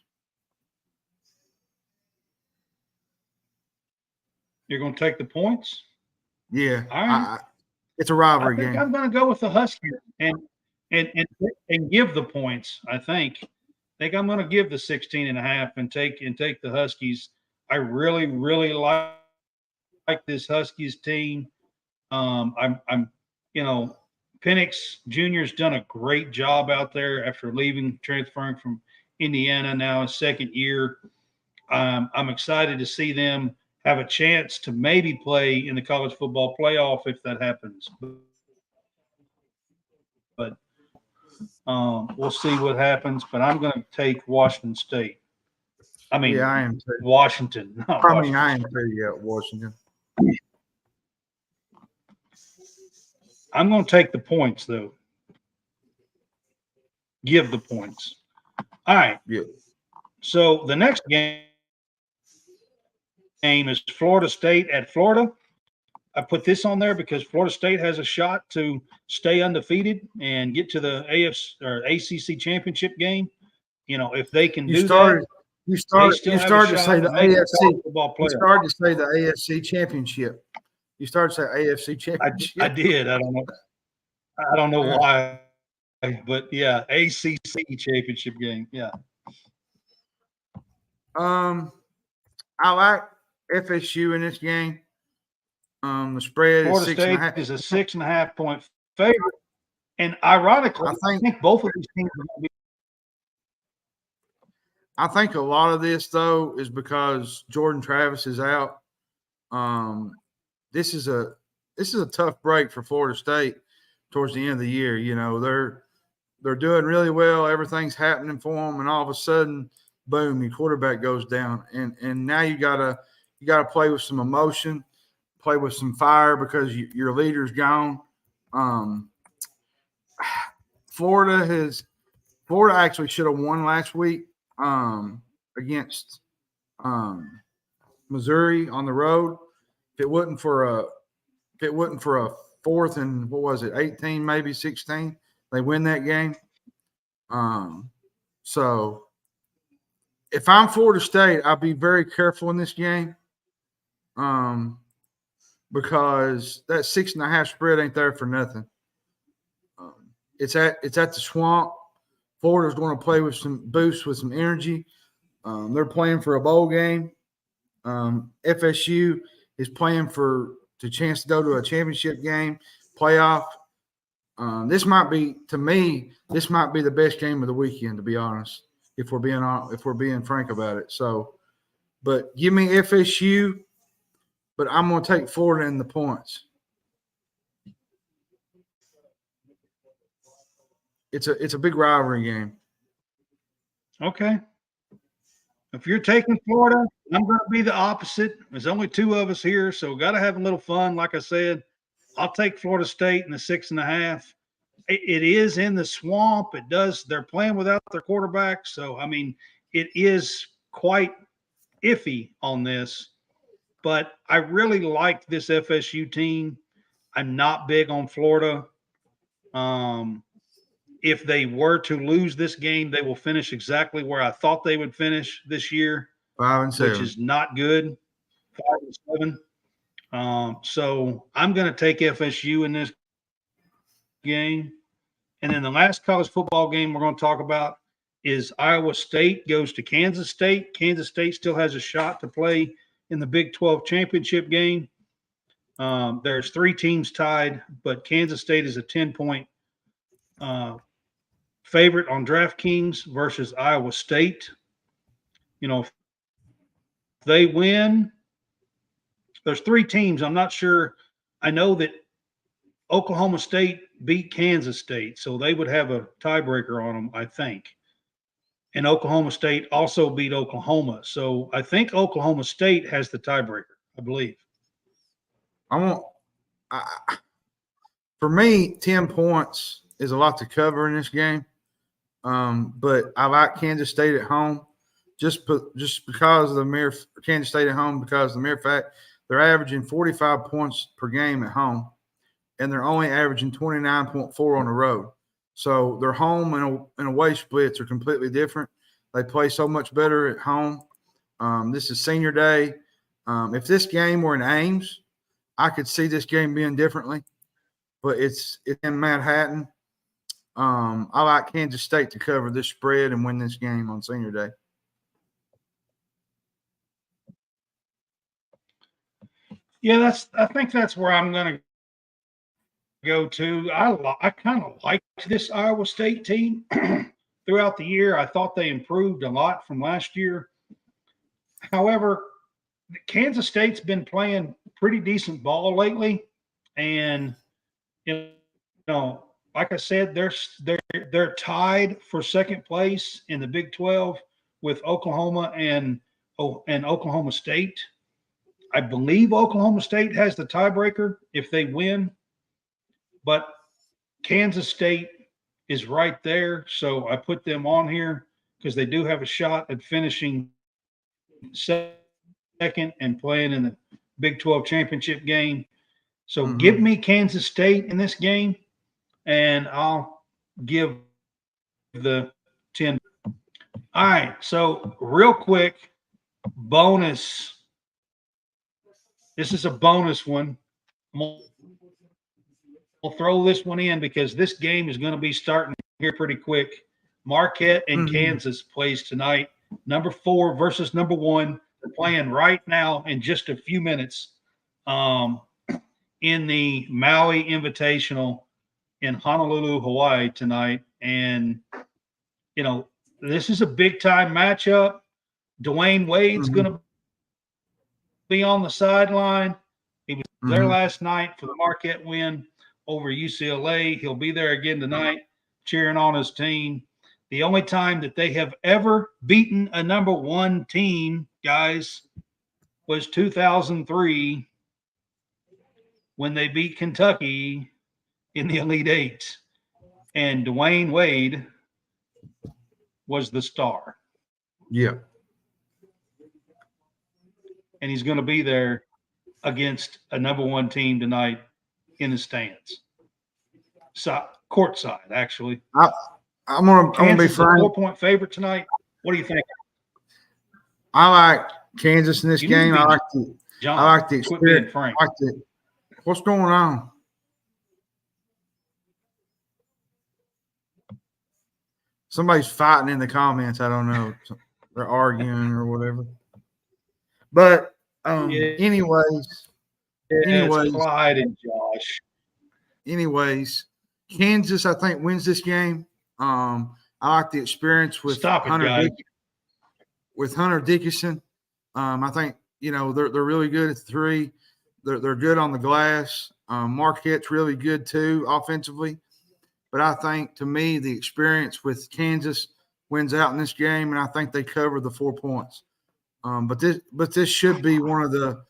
You're going to take the points? Yeah. All right. It's a rivalry I think game. I'm going to go with the Huskies and give the points. I think I'm going to give the 16.5 and take the Huskies. I really, really like this Huskies team. I'm Penix Jr.'s done a great job out there after transferring from Indiana, now his second year. I'm excited to see them have a chance to maybe play in the college football playoff if that happens. But we'll see what happens. But I'm going to take Washington State. I am too. Washington. I am too. Yeah, Washington. I'm going to take the points, though. Give the points. All right. Yeah. So the next game is Florida State at Florida. I put this on there because Florida State has a shot to stay undefeated and get to the ACC championship game. If they can do that. You started to say the AFC. You started to say the AFC championship. You started to say AFC championship. I did. I don't know why, but yeah, ACC championship game. Yeah. I like FSU in this game. The spread Florida is 6.5. Is a 6.5 point favorite, and ironically, I think both of these teams are going to be. I think a lot of this though is because Jordan Travis is out. This is a tough break for Florida State towards the end of the year. They're doing really well. Everything's happening for them, and all of a sudden, boom, your quarterback goes down, and now you gotta play with some emotion, play with some fire because your leader's gone. Florida actually should have won last week against Missouri on the road. If it wasn't for a 4th and 18, maybe 16, they win that game. So if I'm Florida State, I'll be very careful in this game. Because that 6.5 spread ain't there for nothing. It's at the Swamp. Florida's going to play with some boost, with some energy. They're playing for a bowl game. FSU is playing for the chance to go to a championship game, playoff. This might be the best game of the weekend, to be honest, if we're being frank about it. So, but give me FSU, but I'm going to take Florida in the points. It's a big rivalry game. Okay. If you're taking Florida, I'm going to be the opposite. There's only 2 of us here, so got to have a little fun. Like I said, I'll take Florida State in the 6.5. It is in the Swamp. They're playing without their quarterback. So, it is quite iffy on this. But I really like this FSU team. I'm not big on Florida. If they were to lose this game, they will finish exactly where I thought they would finish this year, 5-7, which is not good. 5-7. So I'm going to take FSU in this game. And then the last college football game we're going to talk about is Iowa State goes to Kansas State. Kansas State still has a shot to play in the Big 12 championship game. There's 3 teams tied, but Kansas State is a 10-point favorite on DraftKings versus Iowa State. If they win, there's 3 teams. I'm not sure. I know that Oklahoma State beat Kansas State, so they would have a tiebreaker on them, I think. And Oklahoma State also beat Oklahoma. So I think Oklahoma State has the tiebreaker, I believe. For me, 10 points is a lot to cover in this game. But I like Kansas State at home just because of the mere Kansas State at home, because of the mere fact they're averaging 45 points per game at home, and they're only averaging 29.4 on the road. So their home and away splits are completely different. They play so much better at home. This is senior day. If this game were in Ames, I could see this game being differently, but it's in Manhattan. I like Kansas State to cover this spread and win this game on senior day. Yeah, I think that's where I'm going to go to. I kind of liked this Iowa State team throughout the year. I thought they improved a lot from last year. However, Kansas State's been playing pretty decent ball lately, and like I said, they're tied for second place in the Big 12 with Oklahoma and Oklahoma State. I believe Oklahoma State has the tiebreaker if they win, but Kansas State is right there, so I put them on here because they do have a shot at finishing second and playing in the Big 12 championship game. So give me Kansas State in this game, and I'll give the 10. All right, so real quick, bonus. This is a bonus one. We'll throw this one in because this game is going to be starting here pretty quick. Marquette and Kansas plays tonight. Number 4 versus number 1. They're playing right now in just a few minutes in the Maui Invitational in Honolulu, Hawaii tonight. And, this is a big-time matchup. Dwayne Wade's going to be on the sideline. He was there last night for the Marquette win over UCLA. He'll be there again tonight cheering on his team. The only time that they have ever beaten a number 1 team, guys, was 2003 when they beat Kentucky in the Elite Eight. And Dwayne Wade was the star. Yeah. And he's going to be there against a number 1 team tonight in the stands. So, courtside, actually. I'm gonna be frank. 4-point favorite tonight. What do you think? I like Kansas in this game. I like the experience. What's going on? Somebody's fighting in the comments. I don't know. They're arguing or whatever. But anyways, Clyde and Josh. Anyways, Kansas, I think, wins this game. I like the experience with Hunter Dickinson. I think they're really good at 3. They're good on the glass. Marquette's really good too offensively. But I think, to me, the experience with Kansas wins out in this game, and I think they cover the 4 points. But this should be one of the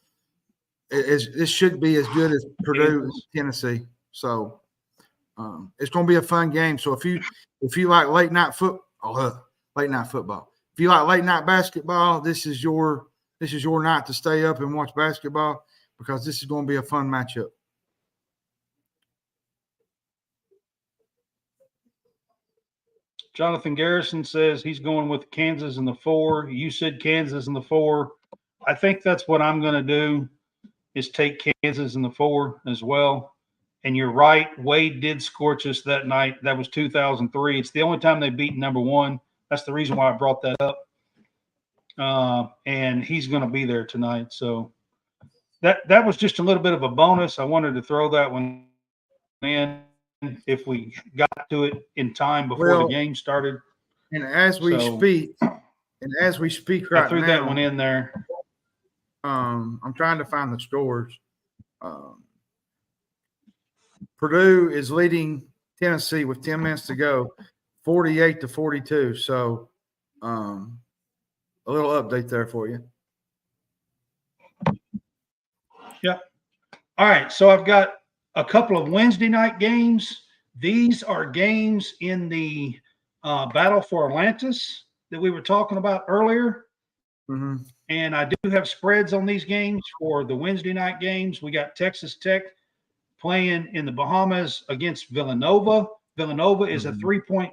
this should be as good as Purdue, Tennessee. So it's going to be a fun game. So if you like late night football, if you like late night basketball, this is your night to stay up and watch basketball, because this is going to be a fun matchup. Jonathan Garrison says he's going with Kansas in the 4. You said Kansas in the 4. I think that's what I'm going to do, is take Kansas in the 4 as well. And you're right, Wade did scorch us that night. That was 2003. It's the only time they beat number 1. That's the reason why I brought that up. and he's going to be there tonight. So that was just a little bit of a bonus. I wanted to throw that one in if we got to it in time before the Well, game started. and as we So speak I right threw that one now, in there. I'm trying to find the scores. Purdue is leading Tennessee with 10 minutes to go, 48-42. So, a little update there for you. Yeah. All right. So I've got a couple of Wednesday night games. These are games in the Battle for Atlantis that we were talking about earlier. Mm-hmm. And I do have spreads on these games for the Wednesday night games. We got Texas Tech playing in the Bahamas against Villanova. Villanova is a 3-point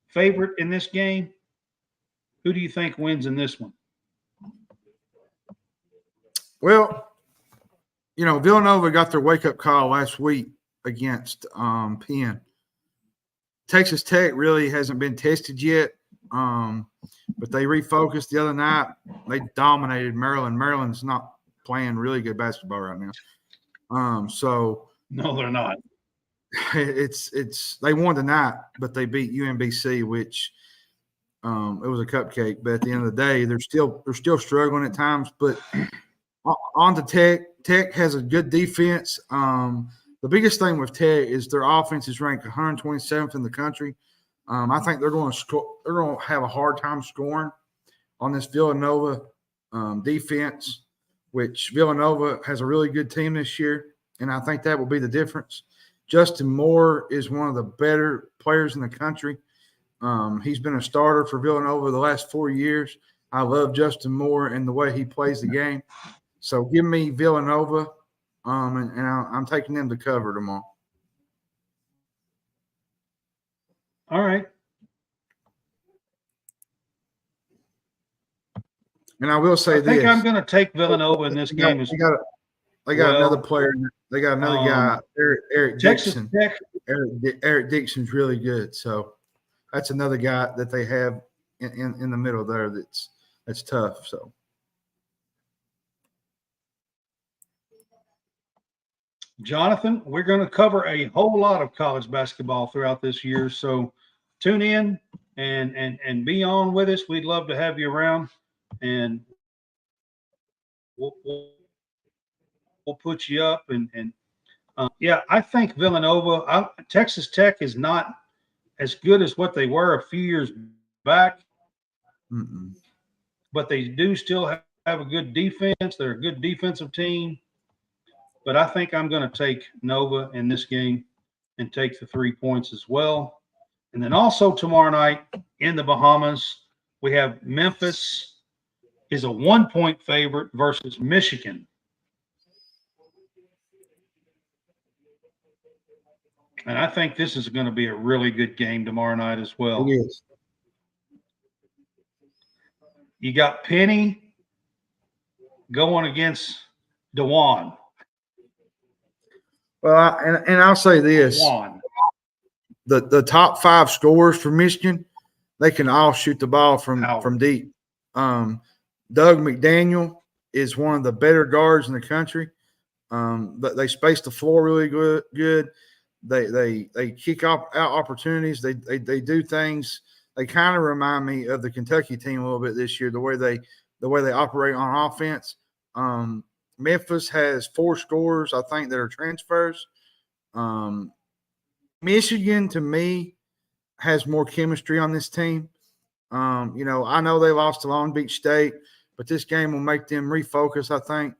favorite in this game. Who do you think wins in this one? Well, Villanova got their wake-up call last week against Penn. Texas Tech really hasn't been tested yet, but they refocused the other night. They dominated Maryland. Maryland's not playing really good basketball right now. So no, they're not. It's they won tonight, but they beat UMBC, which it was a cupcake. But at the end of the day, they're still struggling at times. But on to Tech. Tech has a good defense. The biggest thing with Tech is their offense is ranked 127th in the country. I think they're going to have a hard time scoring on this Villanova defense, which Villanova has a really good team this year, and I think that will be the difference. Justin Moore is one of the better players in the country. He's been a starter for Villanova the last 4 years. I love Justin Moore and the way he plays the game. So give me Villanova, and I'm taking them to cover tomorrow. All right. And I will say I think this. I'm going to take Villanova in this game. They got another player. They got another guy, Eric Dixon. Eric Dixon's really good. So that's another guy that they have in the middle there that's tough. So. Jonathan, we're going to cover a whole lot of college basketball throughout this year. So tune in and be on with us. We'd love to have you around, and we'll put you up. Yeah, I think Villanova, Texas Tech is not as good as what they were a few years back, but they do still have a good defense. They're a good defensive team. But I think I'm going to take Nova in this game and take the 3 points as well. And then also tomorrow night in the Bahamas, we have Memphis is a 1-point favorite versus Michigan. And I think this is going to be a really good game tomorrow night as well. It is. You got Penny going against DeJuan. Well, and I'll say this: the top 5 scorers for Michigan, they can all shoot the ball from deep. Doug McDaniel is one of the better guards in the country. But they space the floor really good. They kick out opportunities. They do things. They kind of remind me of the Kentucky team a little bit this year. The way they operate on offense. Memphis has 4 scorers, I think, that are transfers. Michigan, to me, has more chemistry on this team. I know they lost to Long Beach State, but this game will make them refocus, I think,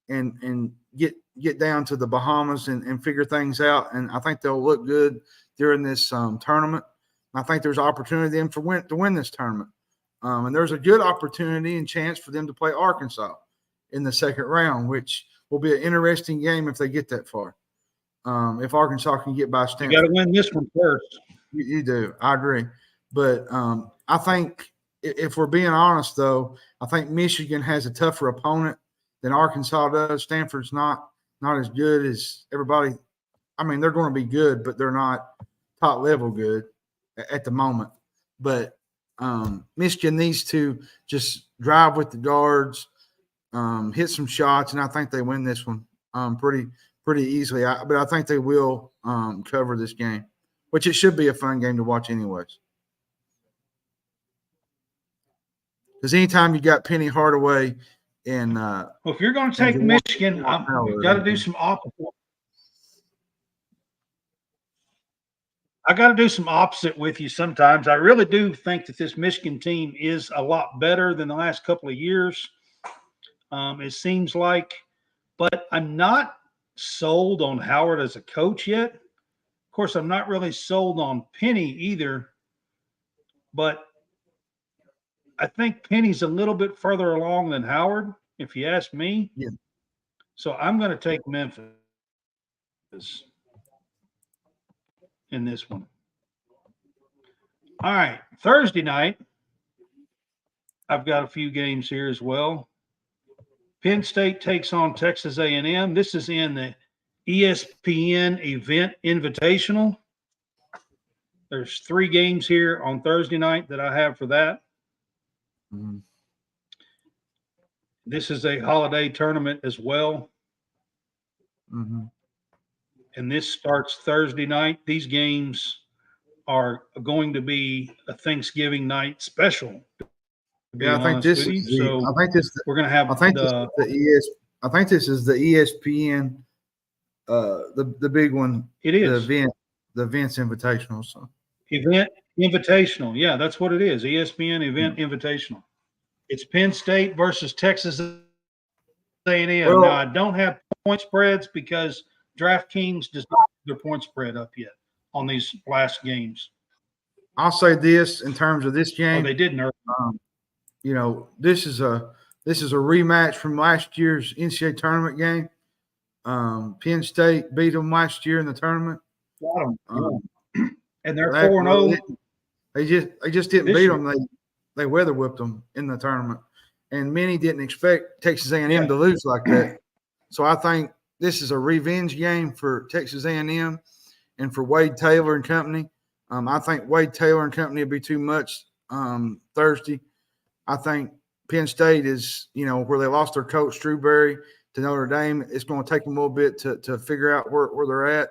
and get down to the Bahamas and figure things out. And I think they'll look good during this tournament. I think there's opportunity to win this tournament. And there's a good opportunity and chance for them to play Arkansas in the second round, which will be an interesting game if they get that far. If Arkansas can get by Stanford. You got to win this one first. You do. I agree. But I think if we're being honest, though, I think Michigan has a tougher opponent than Arkansas does. Stanford's not as good as everybody. I mean, they're going to be good, but they're not top level good at the moment. But Michigan needs to just drive with the guards, hit some shots, and I think they win this one pretty easily. But I think they will cover this game, which it should be a fun game to watch anyways. Because anytime you got Penny Hardaway and well, if you're going to take Michigan, you've got to do some opposite. I got to do some opposite with you sometimes. I really do think that this Michigan team is a lot better than the last couple of years. It seems like, but I'm not sold on Howard as a coach yet. Of course, I'm not really sold on Penny either, but I think Penny's a little bit further along than Howard, if you ask me. Yeah. So I'm going to take Memphis in this one. All right, Thursday night, I've got a few games here as well. Penn State takes on Texas A&M. This is in the ESPN Event Invitational. There's 3 games here on Thursday night that I have for that. Mm-hmm. This is a holiday tournament as well. Mm-hmm. And this starts Thursday night. These games are going to be a Thanksgiving night special. Yeah, I think this is we're going to have I think this is the ESPN the big one. It is the Events Invitational. So Event Invitational. Yeah, that's what it is. ESPN Event Invitational. It's Penn State versus Texas A&M. Well, now I don't have point spreads because DraftKings does not have their point spread up yet on these last games. I'll say this in terms of this game. Oh, they didn't. You know, this is a rematch from last year's NCAA tournament game. Penn State beat them last year in the tournament. And they're 4-0. They just didn't beat them. They weather whipped them in the tournament, and many didn't expect Texas A&M to lose like that. So I think this is a revenge game for Texas A&M and for Wade Taylor and company. I think Wade Taylor and company will be too much Thursday. I think Penn State is, where they lost their coach Drewberry to Notre Dame. It's going to take them a little bit to figure out where they're at.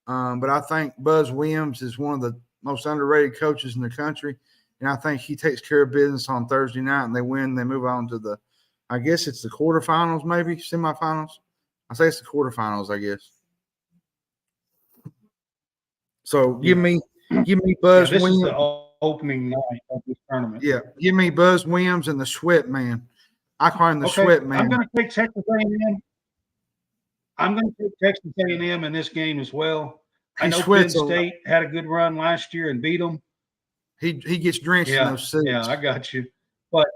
But I think Buzz Williams is one of the most underrated coaches in the country. And I think he takes care of business on Thursday night and they win. They move on to I guess it's the quarterfinals, maybe semifinals. I say it's the quarterfinals, I guess. So give me Buzz this Williams. Is the opening night of this tournament. Yeah, give me Buzz Williams and the Sweat Man. I call him the Sweat Man. I'm going to take Texas A&M. I'm going to take Texas A&M in this game as well. I know Penn State had a good run last year and beat them. He gets drenched in those suits. Yeah, I got you. But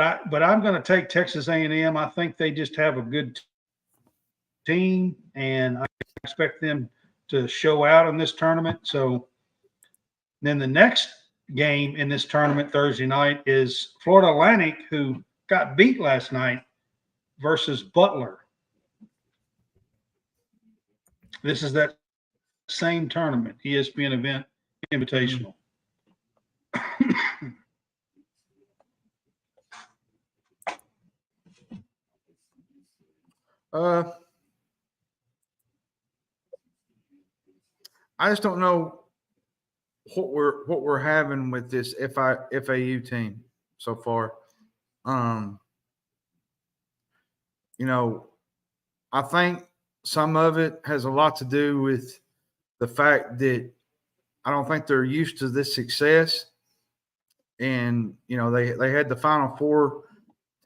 I'm going to take Texas A&M. I think they just have a good team, and I expect them to show out in this tournament. So then the next game in this tournament Thursday night is Florida Atlantic, who got beat last night, versus Butler. This is that same tournament, ESPN Event Invitational. I just don't know what we're having with this FAU team so far. I think some of it has a lot to do with the fact that I don't think they're used to this success. And, they had the Final Four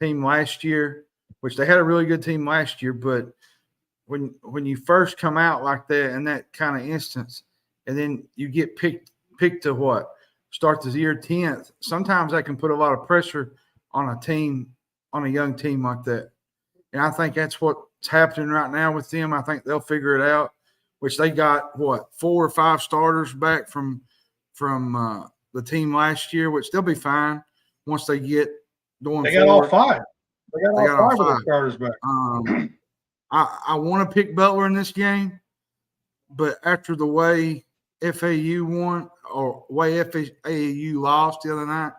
team last year, which they had a really good team last year. But when you first come out like that in that kind of instance, and then you get picked to start the year 10th, sometimes that can put a lot of pressure on a young team like that. And I think that's what's happening right now with them. I think they'll figure it out, which they got 4 or 5 starters back from the team last year, which they'll be fine once they get going. They got all 5. They got all 5 of the starters back. I want to pick Butler in this game, but after the way FAU won or way FAU lost the other night,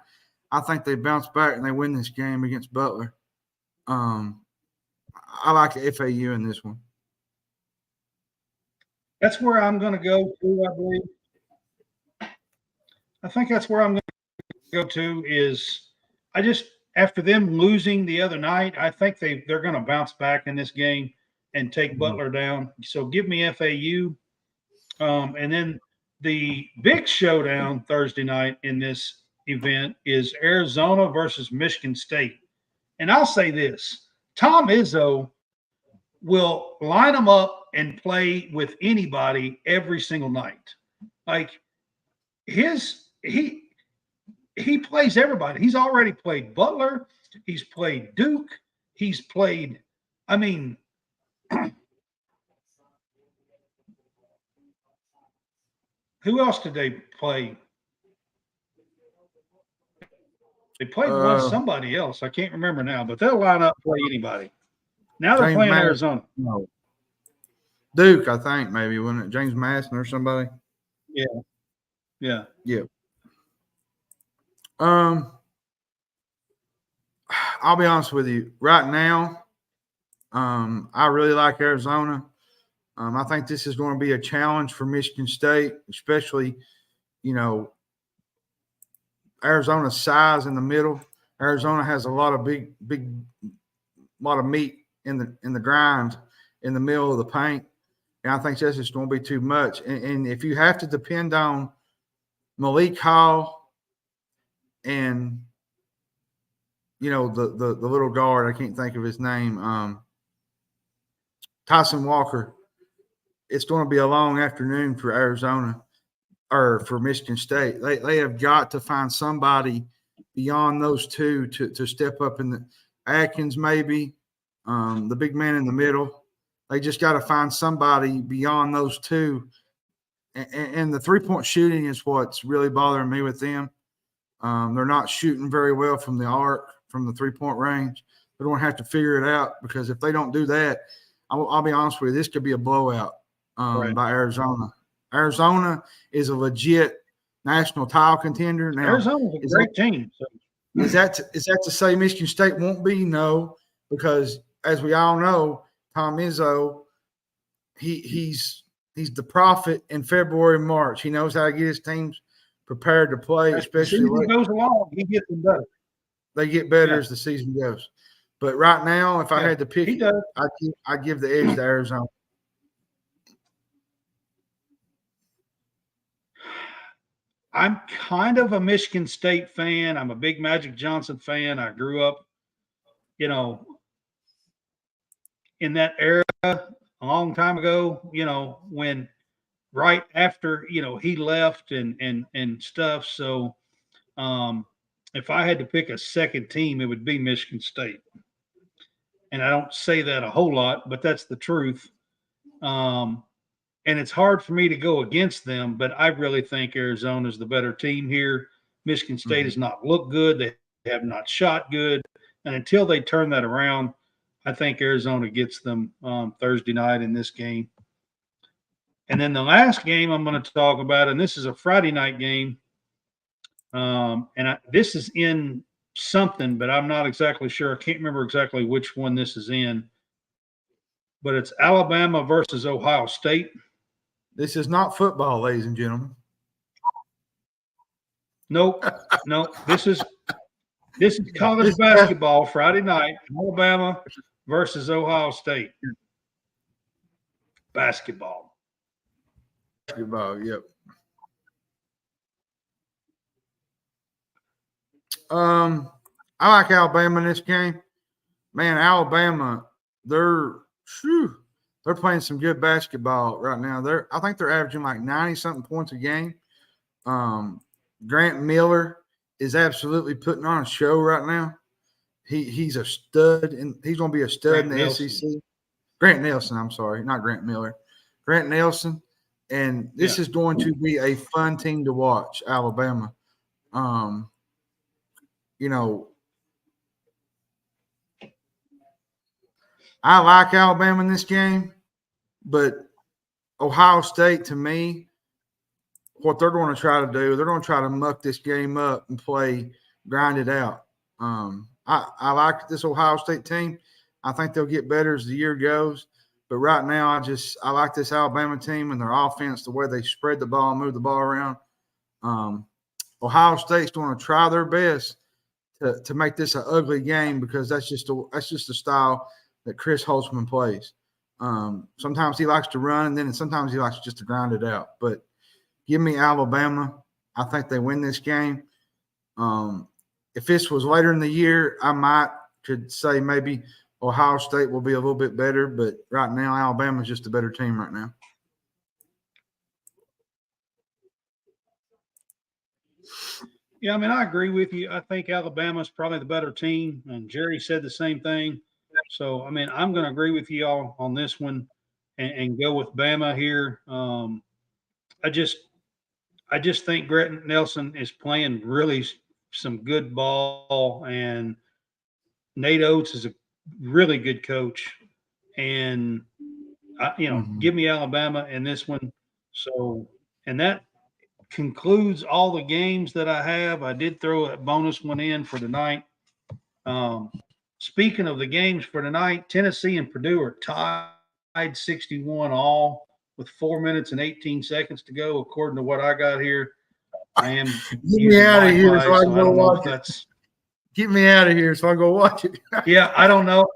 I think they bounce back and they win this game against Butler. I like FAU in this one. That's where I'm going to go to, I believe. I think that's where I'm going to go to is after them losing the other night, I think they're going to bounce back in this game and take Butler down. So give me FAU. And then the big showdown Thursday night in this event is Arizona versus Michigan State. And I'll say this, Tom Izzo will line them up and play with anybody every single night. Like he plays everybody. He's already played Butler. He's played Duke. He's played, I mean, who else did they play? They played somebody else. I can't remember now, but they'll line up play anybody. Now they're playing Arizona. No. Duke, I think, maybe, wasn't it? James Madison or somebody? Yeah. Yeah. Yeah. I'll be honest with you. Right now, I really like Arizona. I think this is going to be a challenge for Michigan State, especially, Arizona's size in the middle. Arizona has a lot of big, lot of meat in the grind in the middle of the paint. And I think that's just going to be too much. And if you have to depend on Malik Hall and, the little guard, I can't think of his name, Tyson Walker, it's going to be a long afternoon for Arizona or for Michigan State. They have got to find somebody beyond those two to step up in the Atkins, maybe, the big man in the middle. They just got to find somebody beyond those two. And the three-point shooting is what's really bothering me with them. They're not shooting very well from the arc, from the three-point range. They're going to have to figure it out because if they don't do that, I'll be honest with you, this could be a blowout by Arizona. Arizona is a legit national title contender. Now, Arizona's a great team. So. Is that to say Michigan State won't be? No, because as we all know, Tom Izzo, he's the prophet in February and March. He knows how to get his teams prepared to play, especially as the season goes along, he gets them better. They get better as the season goes. But right now, if I had to pick, I give the edge to Arizona. I'm kind of a Michigan State fan. I'm a big Magic Johnson fan. I grew up, in that era a long time ago, when right after, he left and stuff. So if I had to pick a second team, it would be Michigan State. And I don't say that a whole lot, but that's the truth. And it's hard for me to go against them, but I really think Arizona is the better team here. Michigan State has not looked good. They have not shot good. And until they turn that around, I think Arizona gets them Thursday night in this game. And then the last game I'm going to talk about, and this is a Friday night game, this is in something, but I'm not exactly sure. I can't remember exactly which one this is in. But it's Alabama versus Ohio State. This is not football, ladies and gentlemen. Nope. This is college basketball Friday night. Alabama versus Ohio State. Basketball. Yep. I like Alabama in this game. Man, Alabama, they're playing some good basketball right now. I think they're averaging like 90-something points a game. Grant Miller is absolutely putting on a show right now. He's a stud, and he's going to be a stud in the SEC. Grant Nelson, I'm sorry, not Grant Miller. Grant Nelson, and this is going to be a fun team to watch, Alabama. I like Alabama in this game, but Ohio State, to me, what they're going to try to do. They're going to try to muck this game up and grind it out. I like this Ohio State team. I think they'll get better as the year goes. But right now, I like this Alabama team and their offense, the way they spread the ball and move the ball around. Ohio State's going to try their best to make this an ugly game because that's just the style that Chris Holtzman plays. Sometimes he likes to run, and then sometimes he likes just to grind it out. But give me Alabama. I think they win this game. If this was later in the year, I could say maybe Ohio State will be a little bit better. But right now, Alabama's just a better team right now. Yeah, I mean, I agree with you. I think Alabama's probably the better team, and Jerry said the same thing. So, I mean, I'm going to agree with you all on this one and go with Bama here. I just think Grant Nelson is playing really some good ball, and Nate Oates is a really good coach. And give me Alabama in this one. So, and that concludes all the games that I have. I did throw a bonus one in for tonight. Speaking of the games for tonight, Tennessee and Purdue are tied 61 all with 4 minutes and 18 seconds to go, according to what I got here. I am Get me out of here so I can go watch it. Get me out of here so I go watch it. Yeah, I don't know.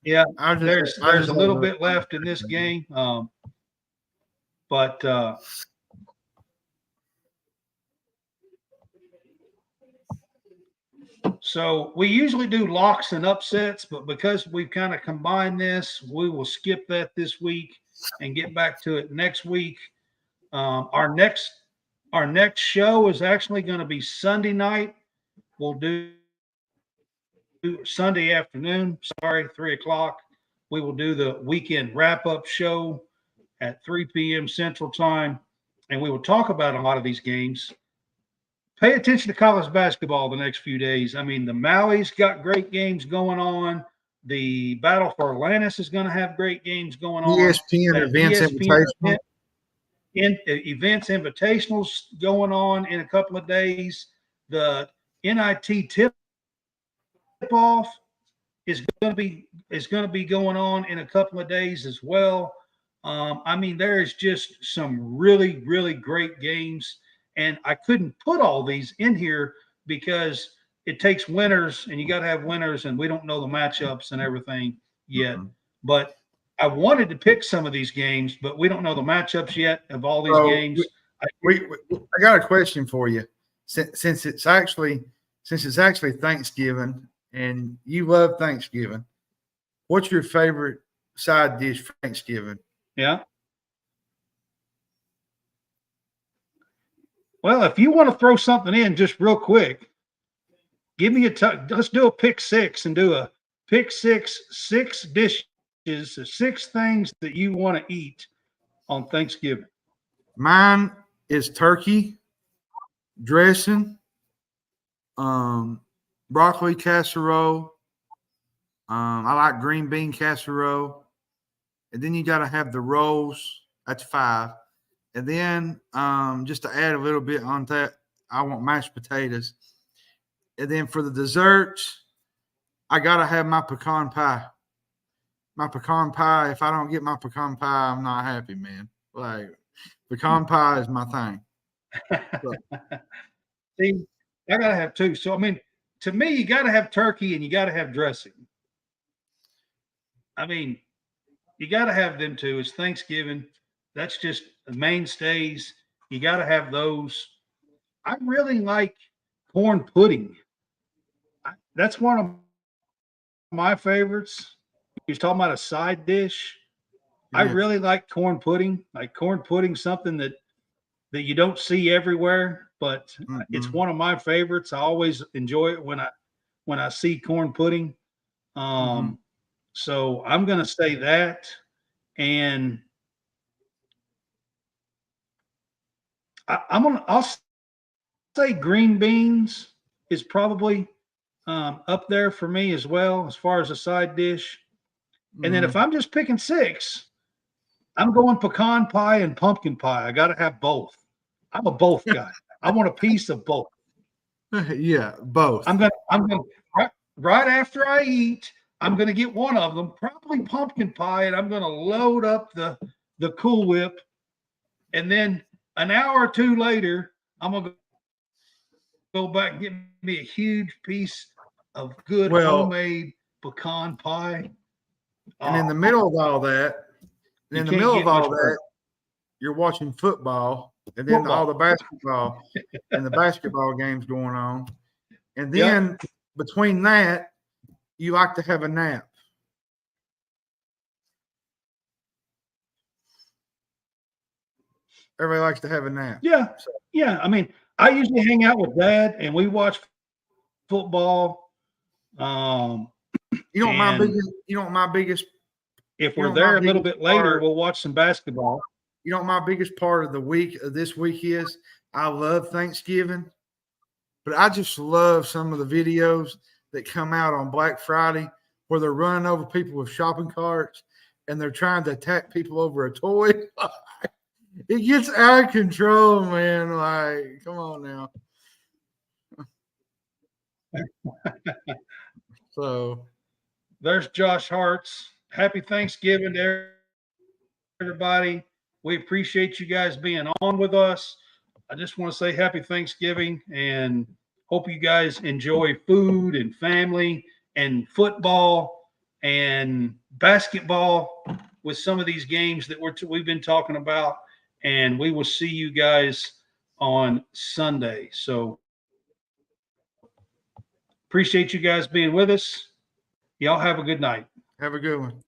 Yeah, there's a little bit left in this game. But so we usually do locks and upsets, but because we've kind of combined this, we will skip that this week and get back to it next week. Our next show is actually going to be Sunday night. We'll do Sunday afternoon. 3:00. We will do the weekend wrap-up show at 3 p.m. Central Time, and we will talk about a lot of these games. Pay attention to college basketball the next few days. I mean, the Maui's got great games going on. The Battle for Atlantis is going to have great games going on. ESPN Events Invitational. Events Invitationals going on in a couple of days. The NIT tip-off is going to be going on in a couple of days as well. I mean, there is just some really, really great games. And I couldn't put all these in here because it takes winners, and you got to have winners, and we don't know the matchups and everything yet. Mm-hmm. But I wanted to pick some of these games, but we don't know the matchups yet of all these games. I got a question for you. Since it's actually Thanksgiving, and you love Thanksgiving, what's your favorite side dish for Thanksgiving? Yeah. Well, if you want to throw something in just real quick, give me let's do a pick six and do a pick six dishes, 6 things that you want to eat on Thanksgiving. Mine is turkey, dressing, broccoli casserole. I like green bean casserole. And then you got to have the rolls. That's 5. And then just to add a little bit on that, I want mashed potatoes. And then for the desserts, I got to have my pecan pie. My pecan pie, if I don't get my pecan pie, I'm not happy, man. Like, pecan pie is my thing. See, I got to have 2. So, I mean, to me, you got to have turkey and you got to have dressing. I mean, you got to have them 2. It's Thanksgiving. That's just the mainstays. You got to have those. I really like corn pudding. That's one of my favorites. You're talking about a side dish. Yeah. I really like corn pudding. Like corn pudding, something that you don't see everywhere, but it's one of my favorites. I always enjoy it when I see corn pudding. So I'm going to say that, and I'll say green beans is probably up there for me as well as far as a side dish. And then if I'm just picking 6, I'm going pecan pie and pumpkin pie. I got to have both. I'm a both guy. I want a piece of both. Yeah, both. I'm gonna right after I eat, I'm gonna get one of them, probably pumpkin pie, and I'm gonna load up the Cool Whip, and then an hour or two later, I'm gonna go back and get me a huge piece of good homemade pecan pie. And in the middle of all that, you're watching football, and then all the basketball and the basketball games going on. And then between that, you like to have a nap. Everybody likes to have a nap. Yeah. So. Yeah. I mean, I usually hang out with Dad and we watch football. You know my biggest if we're there a little bit later, we'll watch some basketball. You know what my biggest part of this week is? I love Thanksgiving, but I just love some of the videos that come out on Black Friday where they're running over people with shopping carts and they're trying to attack people over a toy. It gets out of control, man. Like, come on now. So there's Josh Hart's. Happy Thanksgiving to everybody. We appreciate you guys being on with us. I just want to say happy Thanksgiving and hope you guys enjoy food and family and football and basketball with some of these games that we've been talking about. And we will see you guys on Sunday. So appreciate you guys being with us. Y'all have a good night. Have a good one.